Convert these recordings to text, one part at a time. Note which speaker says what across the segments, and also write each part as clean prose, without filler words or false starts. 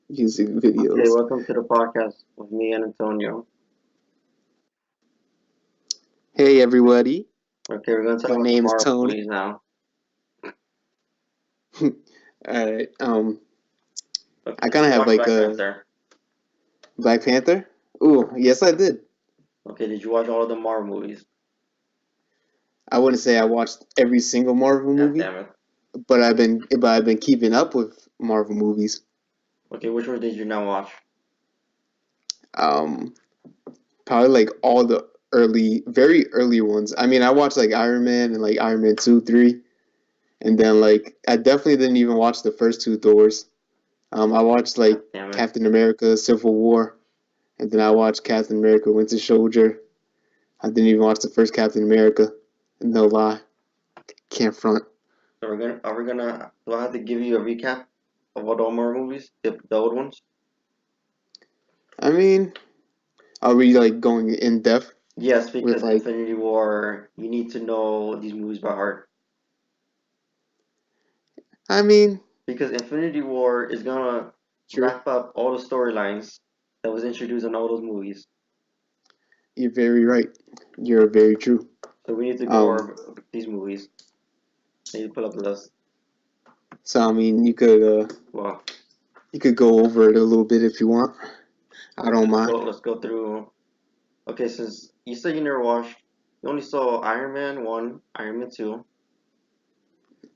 Speaker 1: music
Speaker 2: Okay,
Speaker 1: videos.
Speaker 2: welcome to the podcast with me and Antonio.
Speaker 1: Hey everybody,
Speaker 2: Okay, we're going to talk
Speaker 1: my
Speaker 2: about some
Speaker 1: name is
Speaker 2: Marvel
Speaker 1: Tony.
Speaker 2: movies now.
Speaker 1: Alright, I
Speaker 2: Okay, did
Speaker 1: kind of
Speaker 2: you
Speaker 1: have
Speaker 2: watch
Speaker 1: like
Speaker 2: Black
Speaker 1: a
Speaker 2: Panther?
Speaker 1: Black Panther. Ooh, yes I did.
Speaker 2: Okay, did you watch all of the Marvel movies?
Speaker 1: I wouldn't say I watched every single Marvel
Speaker 2: God
Speaker 1: movie,
Speaker 2: damn it.
Speaker 1: but I've been keeping up with Marvel movies.
Speaker 2: Okay, which one did you not watch?
Speaker 1: Um, Probably like all the very early ones. I mean, I watched like Iron Man and like Iron Man 2, 3, and then like I definitely didn't even watch the first two Thors. I watched
Speaker 2: God
Speaker 1: like
Speaker 2: damn it.
Speaker 1: Captain America: Civil War, and then I watched Captain America: Winter Soldier. I didn't even watch the first Captain America. No lie, can't front.
Speaker 2: So do I have to give you a recap of all the Marvel movies? The old ones?
Speaker 1: I mean, are we like going in depth
Speaker 2: Yes,
Speaker 1: with
Speaker 2: because
Speaker 1: like?
Speaker 2: Infinity War, you need to know these movies by heart.
Speaker 1: I mean,
Speaker 2: Because Infinity War is gonna
Speaker 1: true.
Speaker 2: wrap up all the storylines that was introduced in all those movies.
Speaker 1: You're very right. You're very true.
Speaker 2: So we need to go
Speaker 1: Um,
Speaker 2: over these movies. I need to pull up the list.
Speaker 1: so I mean,
Speaker 2: Well,
Speaker 1: you could go over it a little bit if you want. I
Speaker 2: okay,
Speaker 1: don't mind.
Speaker 2: let's go through. Okay, since you said you never watched, you only saw Iron Man 1, Iron Man 2.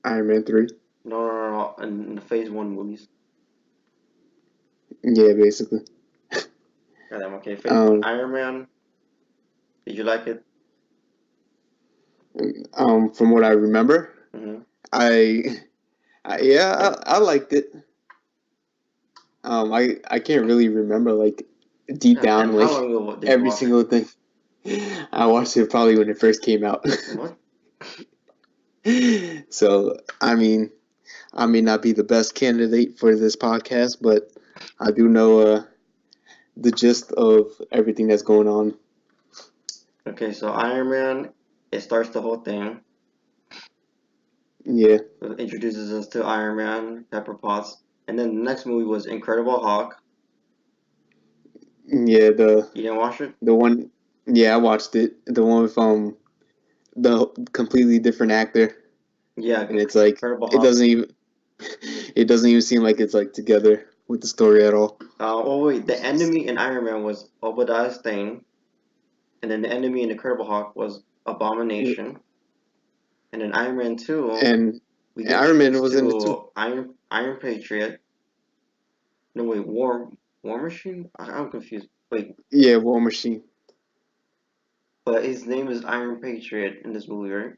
Speaker 1: Iron Man 3.
Speaker 2: No, and the Phase 1 movies.
Speaker 1: Yeah, basically.
Speaker 2: Got them. Okay, Phase 1
Speaker 1: Um,
Speaker 2: Iron Man. Did you like it?
Speaker 1: from what I remember,
Speaker 2: Mm-hmm.
Speaker 1: I, I liked it. I can't really remember like deep
Speaker 2: God damn,
Speaker 1: down
Speaker 2: how
Speaker 1: like
Speaker 2: long ago did you
Speaker 1: every
Speaker 2: watch it?
Speaker 1: single thing. I watched it probably when it first came out.
Speaker 2: What?
Speaker 1: So I mean, I may not be the best candidate for this podcast, but I do know the gist of everything that's going on.
Speaker 2: Okay, so Iron Man, it starts the whole thing.
Speaker 1: Yeah,
Speaker 2: It introduces us to Iron Man, Pepper Potts, and then the next movie was Incredible Hulk.
Speaker 1: yeah.
Speaker 2: You didn't watch it?
Speaker 1: The one, yeah, I watched it. The one with the completely different actor,
Speaker 2: Yeah,
Speaker 1: and it's like
Speaker 2: Incredible
Speaker 1: it
Speaker 2: Hulk.
Speaker 1: doesn't even it doesn't even seem like it's like together with the story at all.
Speaker 2: Oh wait, the enemy in Iron Man was Obadiah Stane, and then the enemy in Incredible Hulk was Abomination, and in Iron Man 2,
Speaker 1: And,
Speaker 2: we
Speaker 1: and
Speaker 2: get
Speaker 1: Iron Man
Speaker 2: introduced
Speaker 1: was in it too.
Speaker 2: to Iron Patriot. No wait, War Machine? I'm confused. Wait,
Speaker 1: Yeah, War Machine.
Speaker 2: but his name is Iron Patriot in this movie, right?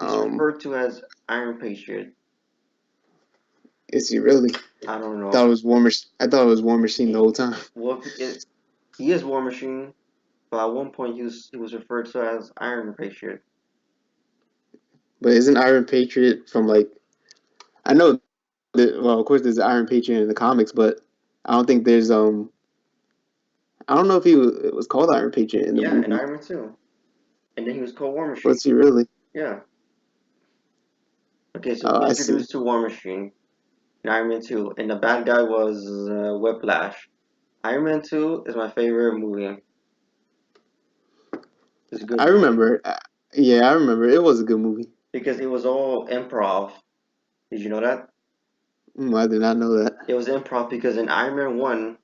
Speaker 2: He's
Speaker 1: Um,
Speaker 2: referred to as Iron Patriot.
Speaker 1: is he really?
Speaker 2: I don't
Speaker 1: Thought it
Speaker 2: know.
Speaker 1: was War Machine. I thought it was War Machine the
Speaker 2: He,
Speaker 1: whole time.
Speaker 2: well, he is War Machine, but at one point he was referred to as Iron Patriot.
Speaker 1: But isn't Iron Patriot from like I know that well, of course there's Iron Patriot in the comics, but I don't think there's I don't know if it was called Iron Patriot in the
Speaker 2: Yeah, and
Speaker 1: movie.
Speaker 2: Iron Man 2. And then he was called War Machine.
Speaker 1: Was he really?
Speaker 2: Yeah. Okay, so we
Speaker 1: Oh,
Speaker 2: get
Speaker 1: I see.
Speaker 2: introduced to War Machine in Iron Man 2, and the bad guy was Whiplash. Iron Man 2 is my favorite movie. It's a good
Speaker 1: I
Speaker 2: movie
Speaker 1: remember. Yeah, I remember. It was a good movie.
Speaker 2: because it was all improv. Did you know that?
Speaker 1: I did not know that.
Speaker 2: It was improv because in Iron Man 1,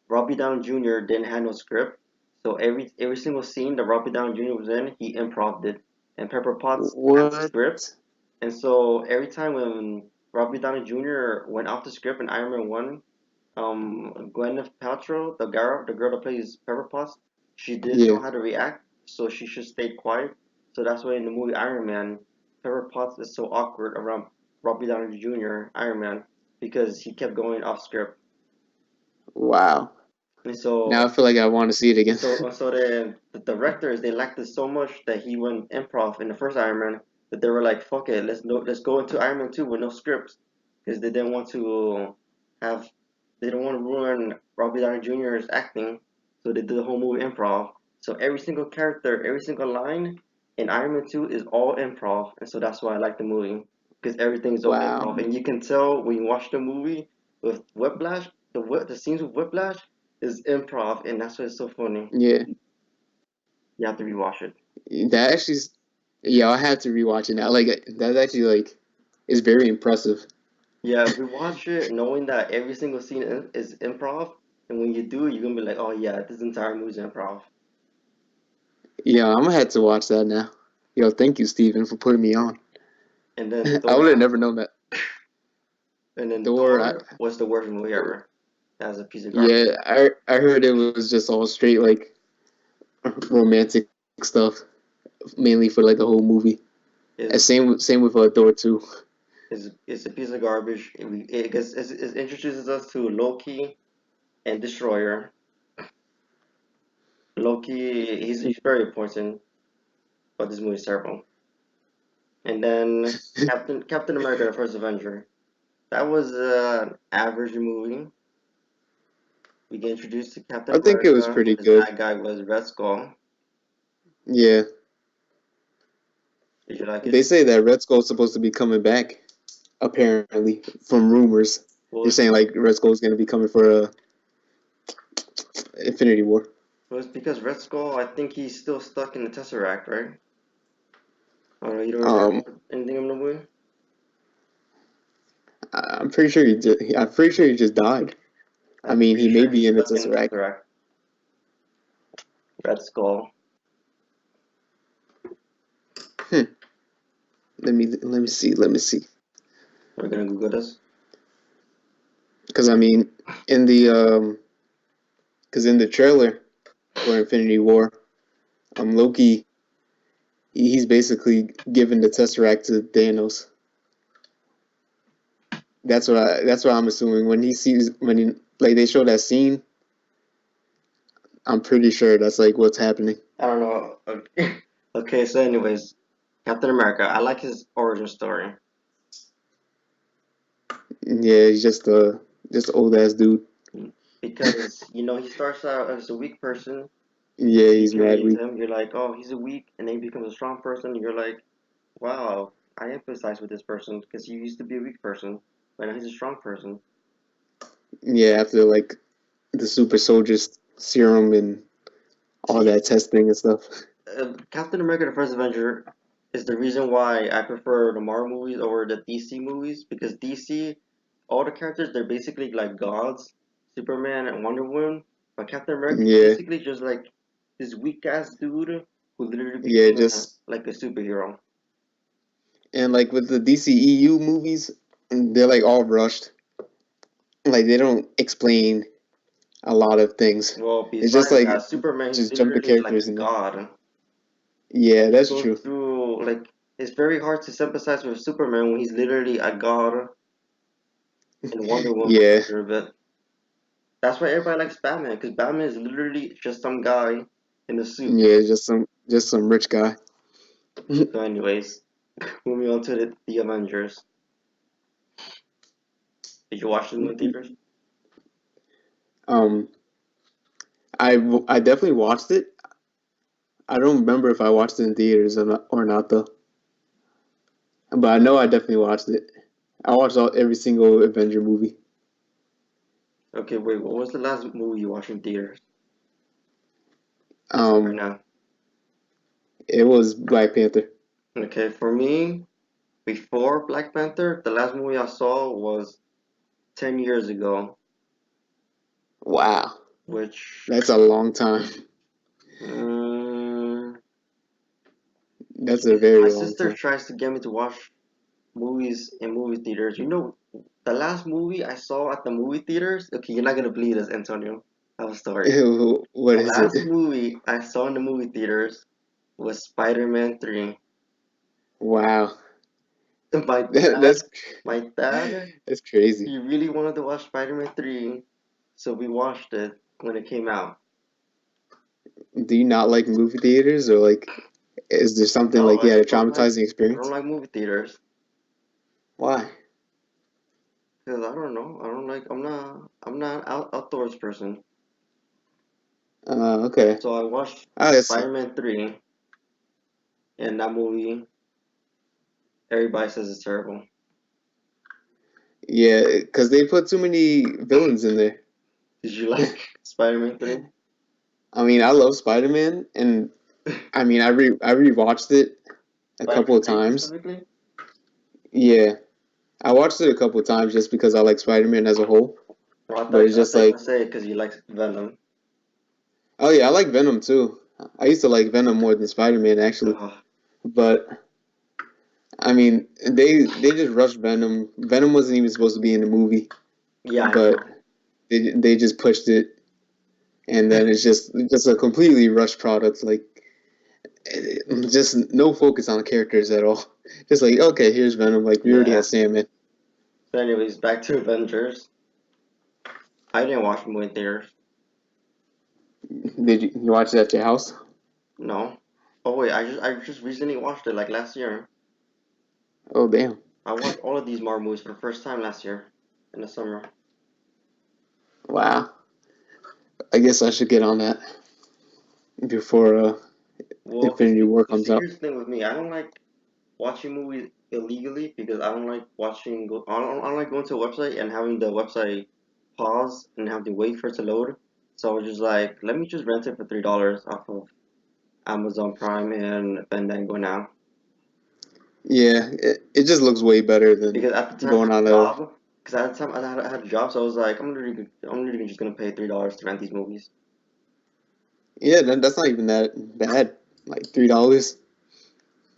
Speaker 2: Robbie Downey Jr. didn't have no script. So every single scene that Robbie Downey Jr. was in, he improved it. And Pepper Potts had the
Speaker 1: What?
Speaker 2: script. And so every time when Robbie Downey Jr. went off the script in Iron Man 1, Gwyneth Paltrow, the girl that plays Pepper Potts, she didn't know
Speaker 1: Yeah.
Speaker 2: how to react, so she just stayed quiet. So that's why in the movie Iron Man, Pepper Potts is so awkward around Robbie Downey Jr. Iron Man because he kept going off script.
Speaker 1: Wow.
Speaker 2: And
Speaker 1: Now I
Speaker 2: so
Speaker 1: feel like I want to see it again.
Speaker 2: so the directors they liked it so much that he went improv in the first Iron Man that they were like, fuck it, let's go into Iron Man 2 with no scripts because they didn't want to have they don't want to ruin Robert Downey Jr.'s acting, so they did the whole movie improv. So every single character, every single line in Iron Man 2 is all improv, and so that's why I like the movie because everything's so
Speaker 1: Wow.
Speaker 2: improv, and you can tell when you watch the movie with Whiplash, the scenes with Whiplash is improv, and that's why it's so funny.
Speaker 1: Yeah.
Speaker 2: You have to rewatch it.
Speaker 1: That actually, yeah, I have to rewatch it now. Like that's actually like is very impressive.
Speaker 2: Yeah, rewatch it knowing that every single scene is improv, and when you do, you're gonna be like, oh yeah, this entire movie's improv.
Speaker 1: Yeah, I'm gonna have to watch that now. Yo, thank you, Steven, for putting me on.
Speaker 2: And then
Speaker 1: I would have
Speaker 2: Thor,
Speaker 1: never known that.
Speaker 2: and then
Speaker 1: Thor,
Speaker 2: Thor was the worst movie ever. As a piece of garbage.
Speaker 1: yeah, I heard it was just all straight like romantic stuff, mainly for like the whole movie.
Speaker 2: Is
Speaker 1: And same with Thor too.
Speaker 2: is a piece of garbage. It introduces us to Loki and Destroyer. Loki, he's very important, but this movie's terrible. And then Captain America: The First Avenger. That was an average movie. We get introduced to Captain
Speaker 1: I think it was
Speaker 2: America.
Speaker 1: pretty
Speaker 2: His
Speaker 1: good.
Speaker 2: bad guy was Red Skull.
Speaker 1: Yeah,
Speaker 2: Did you like it?
Speaker 1: they say that Red Skull's supposed to be coming back. Apparently, from rumors,
Speaker 2: Well,
Speaker 1: they're saying like Red Skull's gonna be coming for a Infinity War.
Speaker 2: it's because Red Skull. I think he's still stuck in the Tesseract, right? I don't know. You don't really
Speaker 1: Um,
Speaker 2: remember anything of the movie?
Speaker 1: I'm pretty sure I'm pretty sure he just died. I
Speaker 2: I'm
Speaker 1: mean,
Speaker 2: pretty
Speaker 1: he may
Speaker 2: sure he's
Speaker 1: be in the
Speaker 2: stuck in the
Speaker 1: Tesseract.
Speaker 2: Tesseract. Red Skull.
Speaker 1: Hmm. Let me see.
Speaker 2: We're gonna Google this.
Speaker 1: Because I mean, in the because in the trailer for Infinity War, Loki he's basically given the Tesseract to Thanos. That's what I'm assuming when he sees when he like they show that scene. I'm pretty sure that's like what's happening.
Speaker 2: I don't know. Okay, okay, so anyways, Captain America. I like his origin story
Speaker 1: Yeah, he's just old ass dude.
Speaker 2: because he starts out as a weak person.
Speaker 1: Yeah,
Speaker 2: You
Speaker 1: he's
Speaker 2: can
Speaker 1: mad
Speaker 2: relate
Speaker 1: weak.
Speaker 2: to him. You're like, oh, he's a weak, and then he becomes a strong person. You're like, wow, I empathize with this person because he used to be a weak person, but now he's a strong person.
Speaker 1: Yeah, after like the super soldier serum and all
Speaker 2: See,
Speaker 1: that testing and stuff.
Speaker 2: Captain America: The First Avenger is the reason why I prefer the Marvel movies over the DC movies because DC, all the characters they're basically like gods, Superman and Wonder Woman, but Captain America is
Speaker 1: Yeah,
Speaker 2: basically just like this weak ass dude who literally
Speaker 1: yeah,
Speaker 2: became
Speaker 1: just
Speaker 2: like a superhero.
Speaker 1: and like with the DCEU movies, they're like all rushed. Like they don't explain a lot of things.
Speaker 2: Well,
Speaker 1: It's just
Speaker 2: besides
Speaker 1: like
Speaker 2: that, Superman he's
Speaker 1: just jump the
Speaker 2: literally like a
Speaker 1: characters in there.
Speaker 2: god.
Speaker 1: Yeah,
Speaker 2: Like he
Speaker 1: that's
Speaker 2: goes
Speaker 1: true.
Speaker 2: through like it's very hard to sympathize with Superman when he's literally a god and Wonder Woman
Speaker 1: Yeah,
Speaker 2: a little bit. That's why everybody likes Batman, because Batman is literally just some guy in a suit.
Speaker 1: yeah, just some rich guy.
Speaker 2: So, anyways, moving on to the Avengers. Did you watch the movie theaters?
Speaker 1: um, I definitely watched it. I don't remember if I watched it in theaters or not though. But I know I definitely watched it. I watched every single Avenger movie.
Speaker 2: Okay, wait, what was the last movie you watched in theaters? Just right
Speaker 1: Um,
Speaker 2: now.
Speaker 1: it was Black Panther.
Speaker 2: Okay, for me, before Black Panther, the last movie I saw was 10 years ago,
Speaker 1: Wow,
Speaker 2: which
Speaker 1: that's a long time.
Speaker 2: um,
Speaker 1: That's a very
Speaker 2: my
Speaker 1: long
Speaker 2: sister
Speaker 1: time.
Speaker 2: tries to get me to watch movies in movie theaters. The last movie I saw at the movie theaters. Okay, you're not gonna believe this, Antonio. I have a story.
Speaker 1: What
Speaker 2: The
Speaker 1: is it?
Speaker 2: last movie I saw in the movie theaters was Spider-Man 3.
Speaker 1: Wow,
Speaker 2: My
Speaker 1: that,
Speaker 2: dad,
Speaker 1: that's
Speaker 2: my dad,
Speaker 1: that's crazy.
Speaker 2: he really wanted to watch Spider-Man 3, so we watched it when it came out.
Speaker 1: Do you not like movie theaters, or like, is there something
Speaker 2: No,
Speaker 1: like you had a
Speaker 2: I
Speaker 1: traumatizing
Speaker 2: don't
Speaker 1: experience?
Speaker 2: like movie theaters
Speaker 1: Why?
Speaker 2: because I don't know. I don't like. I'm not outdoors person.
Speaker 1: Okay.
Speaker 2: So I watched
Speaker 1: Oh, that's
Speaker 2: Spider-Man 3, and that movie everybody says it's terrible.
Speaker 1: Yeah, because they put too many villains in there.
Speaker 2: Did you like Spider-Man 3?
Speaker 1: I mean, I love Spider-Man, and I mean, I rewatched it a couple
Speaker 2: Spider-Man
Speaker 1: of
Speaker 2: 3
Speaker 1: times.
Speaker 2: specifically?
Speaker 1: Yeah, I watched it a couple of times just because I like Spider-Man as a whole.
Speaker 2: Well,
Speaker 1: But it's
Speaker 2: I
Speaker 1: just
Speaker 2: thought you were
Speaker 1: like,
Speaker 2: gonna say it because you like Venom.
Speaker 1: oh yeah, I like Venom too. I used to like Venom more than Spider-Man actually.
Speaker 2: Ugh.
Speaker 1: But I mean, they just rushed Venom. Venom wasn't even supposed to be in the movie,
Speaker 2: Yeah, I
Speaker 1: but
Speaker 2: know.
Speaker 1: they just pushed it, and then it's just a completely rushed product. Like just no focus on the characters at all. Just like okay, here's Venom. Like we already
Speaker 2: Yeah.
Speaker 1: had Sandman.
Speaker 2: So, anyways, back to Avengers. I didn't watch the movie in theaters.
Speaker 1: Did you watch it at your house?
Speaker 2: No. Oh wait, I just recently watched it like last year.
Speaker 1: Oh damn!
Speaker 2: I watched all of these Marvel movies for the first time last year in the summer.
Speaker 1: Wow. I guess I should get on that before
Speaker 2: Well,
Speaker 1: Infinity War
Speaker 2: you
Speaker 1: comes
Speaker 2: see,
Speaker 1: out.
Speaker 2: here's the thing with me. I don't like watching movies illegally because I don't like watching. I don't like going to a website and having the website pause and have to wait for it to load. So I was just like, let me just rent it for $3 off of Amazon Prime and Fandango now.
Speaker 1: Yeah, it just looks way better than
Speaker 2: Because at the time I
Speaker 1: going
Speaker 2: had a
Speaker 1: on a.
Speaker 2: job. Because at the time I had a job, so I was like, I'm literally just gonna pay $3 to rent these movies.
Speaker 1: Yeah, that's not even that bad. Like $3.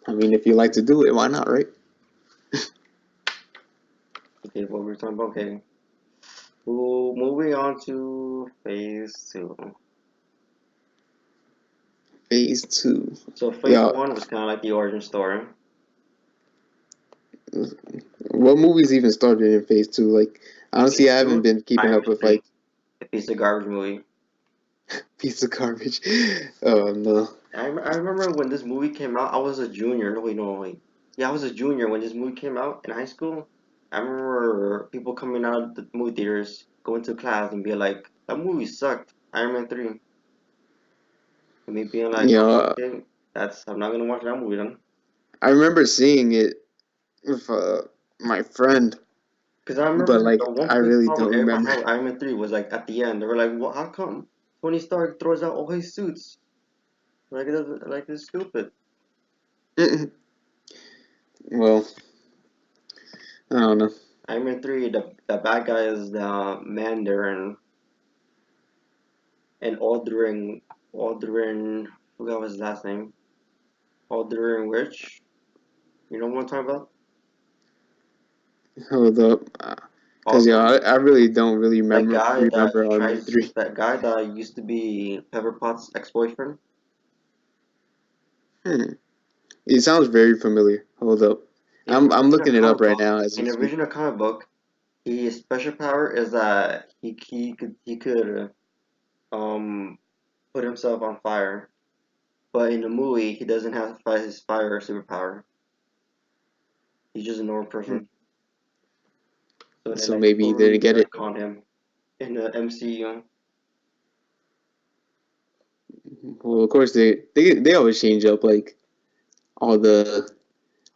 Speaker 1: I mean, if you like to do it, why not, right?
Speaker 2: Okay, what we were talking about. Okay, well, moving on to phase two.
Speaker 1: Phase two.
Speaker 2: So phase
Speaker 1: Yeah,
Speaker 2: one was kind of like the origin story.
Speaker 1: what movies even started in phase two? Like, honestly,
Speaker 2: Phase
Speaker 1: I haven't
Speaker 2: two,
Speaker 1: been keeping
Speaker 2: Iron
Speaker 1: up
Speaker 2: Man
Speaker 1: with
Speaker 2: 3,
Speaker 1: like
Speaker 2: a piece of garbage movie.
Speaker 1: piece of garbage. Oh no.
Speaker 2: I remember when this movie came out, I was a junior. No, wait, no, wait. Yeah, I was a junior when this movie came out in high school. I remember people coming out of the movie theaters, going to class and being like, that movie sucked. Iron Man 3. And me being like, oh,
Speaker 1: Yeah,
Speaker 2: okay, I'm not gonna watch that movie then.
Speaker 1: I remember seeing it with my friend,
Speaker 2: Because I
Speaker 1: but
Speaker 2: remember the
Speaker 1: like
Speaker 2: one
Speaker 1: I
Speaker 2: big
Speaker 1: really
Speaker 2: problem
Speaker 1: don't
Speaker 2: everybody
Speaker 1: remember.
Speaker 2: had with Iron Man 3 was like at the end, they were like, well, how come Tony Stark throws out all his suits? Like, it doesn't, like, it's stupid.
Speaker 1: Well, I don't know.
Speaker 2: Iron Man 3, the bad guy is the Mandarin and Aldrin, forgot his last name. Aldrin Rich. You know what I'm talking about?
Speaker 1: Hold up, because yeah,
Speaker 2: Aldrin,
Speaker 1: I really don't really remember Iron Man 3.
Speaker 2: that guy that used to be Pepper Potts' ex-boyfriend.
Speaker 1: Hmm. It sounds very familiar. Hold up. I'm looking it up right now as we
Speaker 2: In the
Speaker 1: speak.
Speaker 2: original comic book, his special power is that he could put himself on fire. But in the movie, he doesn't have his fire superpower. He's just a normal
Speaker 1: Hmm.
Speaker 2: person. So they
Speaker 1: So
Speaker 2: like
Speaker 1: maybe he
Speaker 2: totally
Speaker 1: didn't get it.
Speaker 2: retcon him in the MCU.
Speaker 1: Well, of course they always change up like all the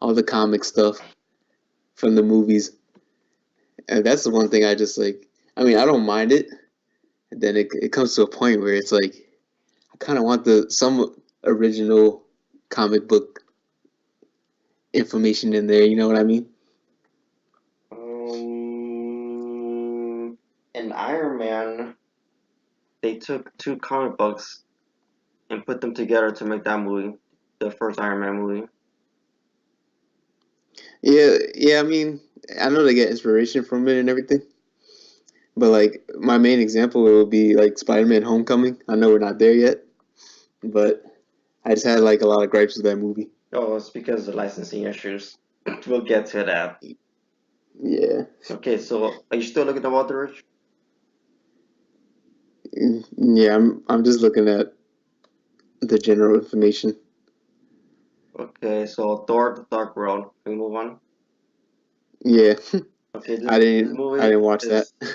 Speaker 1: all the comic stuff from the movies, and that's the one thing I just like. I mean, I don't mind it. And then it comes to a point where it's like I kind of want the some original comic book information in there. You know what I mean?
Speaker 2: In Iron Man, they took two comic books and put them together to make that movie, the first Iron Man movie.
Speaker 1: Yeah, yeah. I mean, I know they get inspiration from it and everything, but like my main example would be like Spider-Man: Homecoming. I know we're not there yet, but I just had like a lot of gripes with that movie.
Speaker 2: Oh, it's because of licensing issues. We'll get to that.
Speaker 1: Yeah,
Speaker 2: Okay, so are you still looking at Walter Rich?
Speaker 1: yeah. I'm just looking at the general information.
Speaker 2: Okay, so Thor: The Dark World. Can we move on?
Speaker 1: Yeah,
Speaker 2: Okay, this
Speaker 1: I
Speaker 2: movie
Speaker 1: didn't watch that.
Speaker 2: is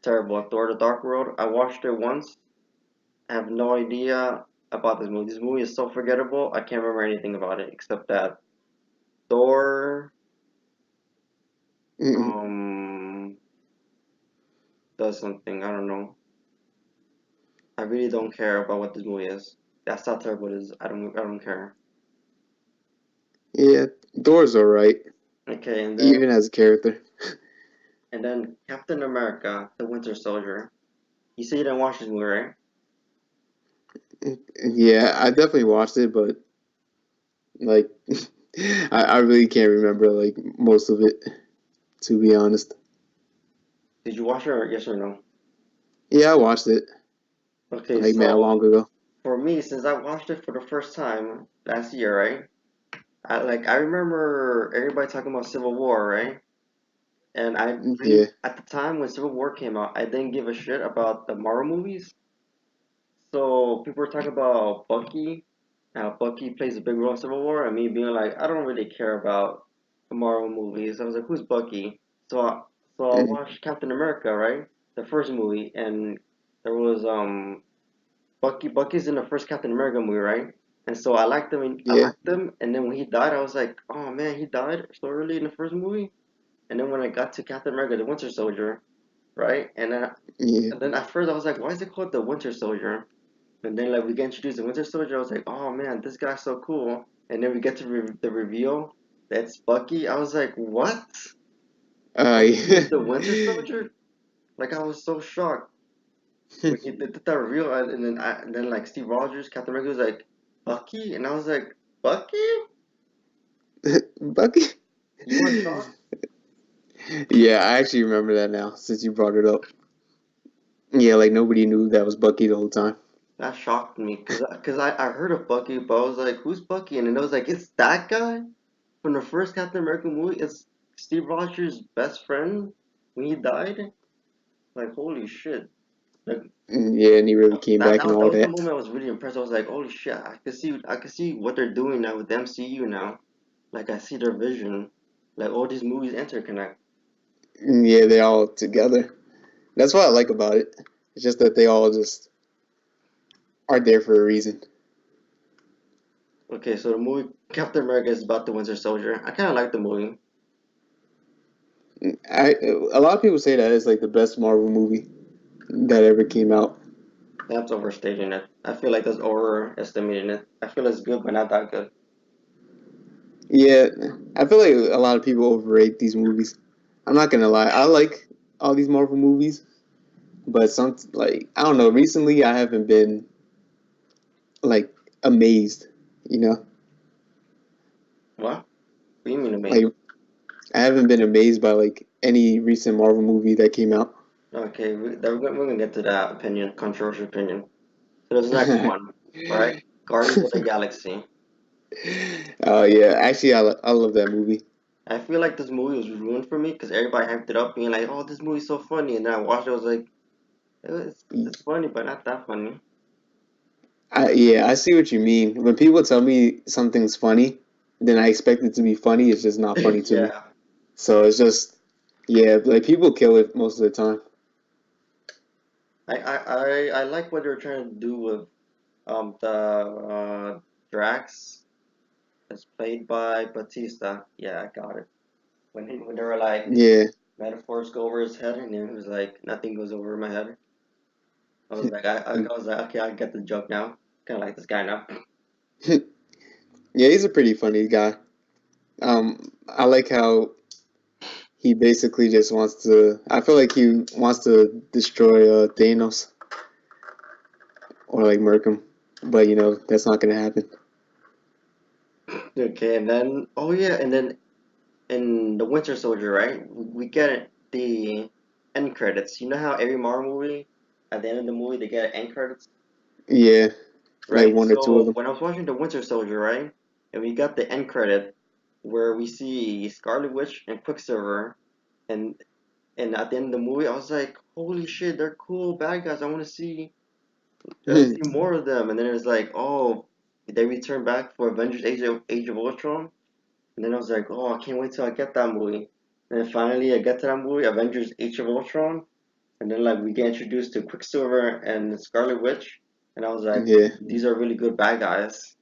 Speaker 2: terrible. Thor: The Dark World. I watched it once. I have no idea about this movie. This movie is so forgettable. I can't remember anything about it except that Thor does something. I don't know. I really don't care about what this movie is. That's how terrible it is. I don't care.
Speaker 1: Yeah, Thor's alright,
Speaker 2: Okay,
Speaker 1: even as a character.
Speaker 2: and then Captain America, the Winter Soldier. You say you didn't watch this movie, right?
Speaker 1: Yeah, I definitely watched it, but like, I really can't remember like most of it, to be honest.
Speaker 2: Did you watch it or yes or no?
Speaker 1: Yeah, I watched it
Speaker 2: Okay,
Speaker 1: like man long
Speaker 2: so
Speaker 1: ago.
Speaker 2: for me, since I watched it for the first time last year, right? I remember everybody talking about Civil War, right? And I really
Speaker 1: Yeah,
Speaker 2: at the time when Civil War came out, I didn't give a shit about the Marvel movies. So people were talking about Bucky, how Bucky plays a big role in Civil War, and me being like, I don't really care about the Marvel movies. I was like, who's Bucky? So I, so I
Speaker 1: mm,
Speaker 2: watched Captain America, right? The first movie, and there was Bucky's in the first Captain America movie, right? And so I
Speaker 1: yeah,
Speaker 2: liked him, and then when he died, I was like, oh man, he died so early in the first movie. And then when I got to Captain America, the Winter Soldier, right?
Speaker 1: yeah.
Speaker 2: And then at first I was like, why is it called the Winter Soldier? And then like we get introduced to Winter Soldier, I was like, oh man, this guy's so cool. And then we get to the reveal that's Bucky. I was like, what? Bucky
Speaker 1: Yeah.
Speaker 2: is the Winter Soldier? Like I was so shocked when he did that reveal, and then like Steve Rogers, Captain America was like, Bucky, and I was like, Bucky?
Speaker 1: Bucky.
Speaker 2: You weren't shocked?
Speaker 1: Yeah, I actually remember that now since you brought it up. Yeah, like nobody knew that was Bucky the whole time.
Speaker 2: That shocked me because I heard of Bucky, but I was like, who's Bucky? And then I was like, it's that guy from the first Captain America movie. It's Steve Rogers' best friend when he died. Like, holy shit! Like
Speaker 1: Yeah, and he really came back and
Speaker 2: that
Speaker 1: all
Speaker 2: was the
Speaker 1: that.
Speaker 2: moment I was really impressed. I was like, holy shit! I could see what they're doing now with the MCU now. Like I see their vision. Like all these movies interconnect.
Speaker 1: Yeah, they all together. That's what I like about it. It's just that they all just are there for a reason.
Speaker 2: Okay, so the movie Captain America is about the Winter Soldier. I kind of like the movie.
Speaker 1: I a lot of people say that it's like the best Marvel movie that ever came out.
Speaker 2: That's overstating it. I feel like that's overestimating it. I feel it's good, but not that good.
Speaker 1: Yeah, I feel like a lot of people overrate these movies. I'm not gonna lie, I like all these Marvel movies, but some like I don't know. Recently, I haven't been like amazed. You know,
Speaker 2: What? What do you mean
Speaker 1: like
Speaker 2: amazed?
Speaker 1: I haven't been amazed by like any recent Marvel movie that came out.
Speaker 2: Okay, we're gonna get to that opinion, controversial opinion. So there's the next one, right? Guardians of the Galaxy.
Speaker 1: Oh yeah, actually, I love that movie.
Speaker 2: I feel like this movie was ruined for me because everybody hyped it up, being like, "Oh, this movie's so funny," and then I watched it, I was like, it's funny, but not that funny."
Speaker 1: Yeah, I see what you mean. When people tell me something's funny, then I expect it to be funny. It's just not funny to me.
Speaker 2: Yeah,
Speaker 1: So it's just, yeah, like people kill it most of the time.
Speaker 2: I like what they're trying to do with the Drax that's played by Batista. Yeah, I got it. When they were like
Speaker 1: Yeah,
Speaker 2: metaphors go over his head, and then he was like, "Nothing goes over my head." I was like, okay, I get the joke now. Kind of like this guy now.
Speaker 1: yeah, he's a pretty funny guy. I like how he basically just wants to. I feel like he wants to destroy Thanos or like murk him, but you know that's not gonna happen.
Speaker 2: Okay, and then oh yeah, and then in the Winter Soldier, right? We get the end credits. You know how every Marvel movie, at the end of the movie, they get end credits,
Speaker 1: Yeah, like
Speaker 2: right?
Speaker 1: one or two of
Speaker 2: So
Speaker 1: them.
Speaker 2: when I was watching the Winter Soldier, right, and we got the end credit where we see Scarlet Witch and Quicksilver, and at the end of the movie, I was like, holy shit, they're cool bad guys. I want to see more of them. And then it was like, oh, they return back for Avengers Age of Ultron. And then I was like, oh, I can't wait till I get that movie. And then finally I get to that movie, Avengers Age of Ultron. And then like we get introduced to Quicksilver and Scarlet Witch. And I was like,
Speaker 1: Yeah,
Speaker 2: these are really good bad guys.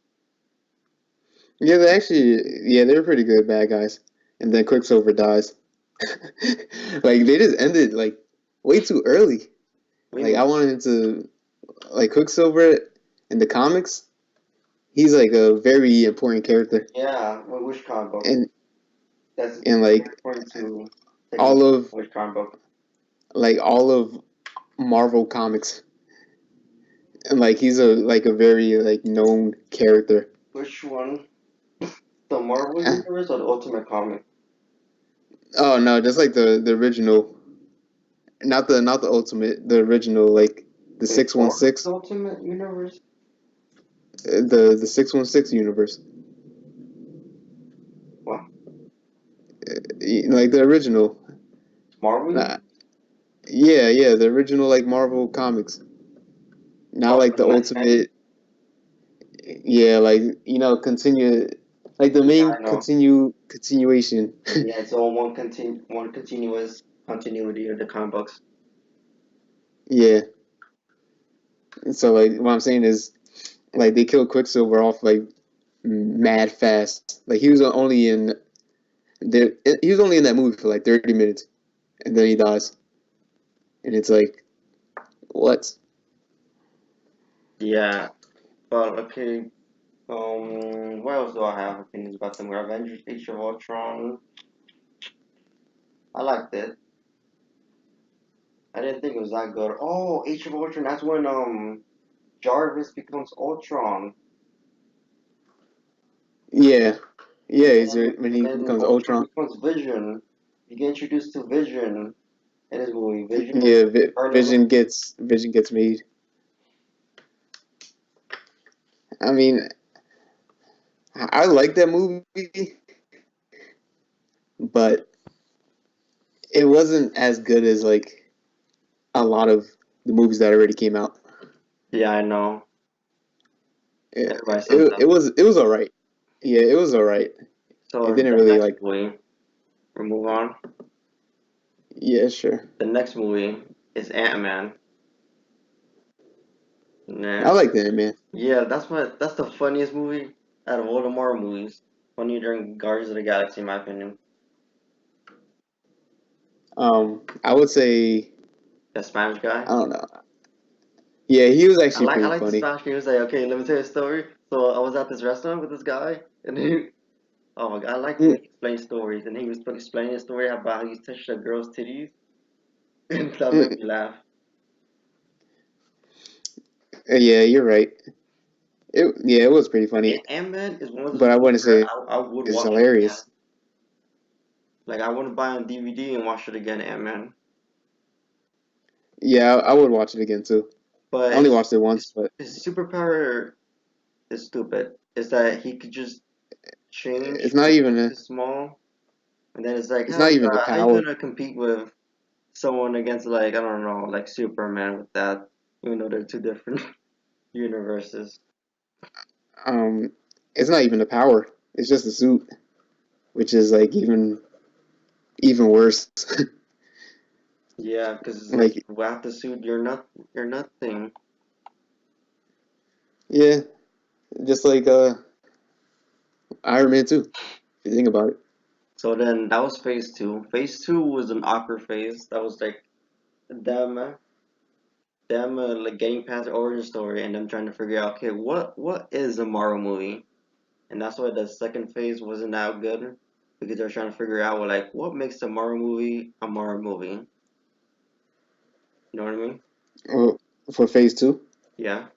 Speaker 1: yeah, they're pretty good bad guys. And then Quicksilver dies. Like they just ended like way too early.
Speaker 2: What do you
Speaker 1: Like I
Speaker 2: mean?
Speaker 1: wanted to like Quicksilver in the comics. He's like a very important character,
Speaker 2: Yeah, which comic book?
Speaker 1: and
Speaker 2: That's
Speaker 1: like
Speaker 2: very important to take a look
Speaker 1: all
Speaker 2: at
Speaker 1: of
Speaker 2: which comic book.
Speaker 1: all of Marvel comics, and like he's a very like known character.
Speaker 2: Which one? The Marvel Universe or the Ultimate Comic?
Speaker 1: Oh no, just like the original, not the ultimate, the original, like the
Speaker 2: Wait,
Speaker 1: six one
Speaker 2: Marvel's
Speaker 1: six,
Speaker 2: Ultimate Universe?
Speaker 1: the 616 universe,
Speaker 2: What?
Speaker 1: like the original.
Speaker 2: Marvel
Speaker 1: Nah,
Speaker 2: Universe?
Speaker 1: yeah, yeah, the original like Marvel comics, not
Speaker 2: Oh,
Speaker 1: like the
Speaker 2: the X-Men?
Speaker 1: ultimate. Yeah, like continue, like the
Speaker 2: Yeah,
Speaker 1: main
Speaker 2: I know.
Speaker 1: continuation.
Speaker 2: Yeah, it's all one continuous continuity of the comic books.
Speaker 1: Yeah, so like what I'm saying is like they killed Quicksilver off like mad fast. Like he was only in there. He was only in that movie for like 30 minutes, and then he dies. And it's like, what?
Speaker 2: Yeah, but okay. What else do I have opinions about them? Avengers: Age of Ultron. I liked it. I didn't think it was that good. Oh, Age of Ultron. That's when Jarvis becomes Ultron,
Speaker 1: Yeah, yeah.
Speaker 2: and
Speaker 1: Is
Speaker 2: then
Speaker 1: it when
Speaker 2: and
Speaker 1: he
Speaker 2: then
Speaker 1: becomes
Speaker 2: Ultron
Speaker 1: Ultron?
Speaker 2: becomes Vision. You get introduced to Vision in this movie. Vision is
Speaker 1: Yeah,
Speaker 2: early on.
Speaker 1: Vision gets made. I mean, I like that movie, but it wasn't as good as like a lot of the movies that already came out.
Speaker 2: Yeah, I know.
Speaker 1: It,
Speaker 2: Everybody says that.
Speaker 1: it was all right. Yeah, it was all right. It
Speaker 2: So
Speaker 1: didn't
Speaker 2: the
Speaker 1: really
Speaker 2: next
Speaker 1: like.
Speaker 2: movie, we move on.
Speaker 1: Yeah, sure.
Speaker 2: The next movie is Ant-Man.
Speaker 1: I
Speaker 2: Nah.
Speaker 1: like that, man.
Speaker 2: Yeah, that's the funniest movie out of all the Marvel movies. Funnier than Guardians of the Galaxy, in my opinion.
Speaker 1: I would say
Speaker 2: The Spanish guy.
Speaker 1: I don't know. Yeah, he was actually
Speaker 2: I
Speaker 1: pretty
Speaker 2: like the
Speaker 1: funny.
Speaker 2: Spanish guy. He was like, okay, let me tell you a story. So I was at this restaurant with this guy, and he, oh my god, I like the way
Speaker 1: Mm,
Speaker 2: he explains stories. And he was explaining a story about how he touched a girl's titties, and that made
Speaker 1: mm.
Speaker 2: me laugh.
Speaker 1: Yeah, you're right. It was pretty funny,
Speaker 2: Ant-Man is one of those
Speaker 1: but I
Speaker 2: movies
Speaker 1: wouldn't
Speaker 2: where
Speaker 1: say
Speaker 2: I would
Speaker 1: it's
Speaker 2: watch it again.
Speaker 1: hilarious.
Speaker 2: Like I wouldn't buy on DVD and watch it again, Ant-Man.
Speaker 1: Yeah, I would watch it again too. I
Speaker 2: But
Speaker 1: only watched it once,
Speaker 2: his
Speaker 1: but
Speaker 2: his superpower is stupid. Is that he could just change
Speaker 1: it's not
Speaker 2: from
Speaker 1: even
Speaker 2: big
Speaker 1: a
Speaker 2: to small, and then it's like,
Speaker 1: it's not even a
Speaker 2: how you
Speaker 1: power.
Speaker 2: gonna compete with someone against like I don't know, like Superman with that, even though they're two different universes.
Speaker 1: Um, it's not even a power. It's just a suit, which is like even worse.
Speaker 2: Yeah, because it's like
Speaker 1: Like
Speaker 2: without the suit, you're nothing.
Speaker 1: yeah, just like Iron Man too. If you think about it.
Speaker 2: So then that was phase two. Phase two was an awkward phase. That was like them like getting past the origin story and them trying to figure out okay what is a Marvel movie, and that's why the second phase wasn't that good because they're trying to figure out well, like what makes a Marvel movie a Marvel movie. You know what I mean?
Speaker 1: Oh, for phase two.
Speaker 2: Yeah.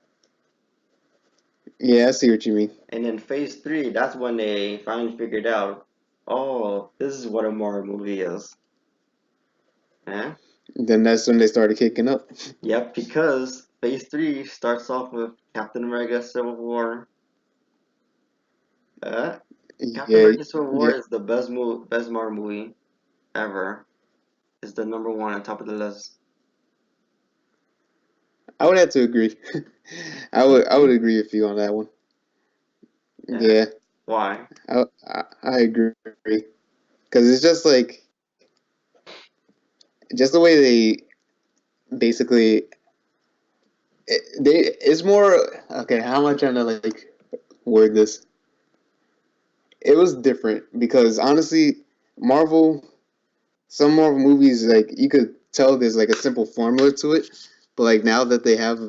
Speaker 1: Yeah, I see what you mean.
Speaker 2: And then phase three, that's when they finally figured out, oh, this is what a Marvel movie is. Eh?
Speaker 1: Then that's when they started kicking up.
Speaker 2: Yep, because phase three starts off with Captain America Civil War. Uh, Captain
Speaker 1: Yeah,
Speaker 2: America Civil War
Speaker 1: yeah.
Speaker 2: is the best Marvel movie ever. Is the number one on top of the list.
Speaker 1: I would have to agree. I would agree with you on that one.
Speaker 2: Yeah.
Speaker 1: Yeah,
Speaker 2: Why?
Speaker 1: I agree because it's just like just the way they basically they it's more okay. How am I trying to like word this? It was different because honestly, Marvel some Marvel movies like you could tell there's like a simple formula to it, but like now that they have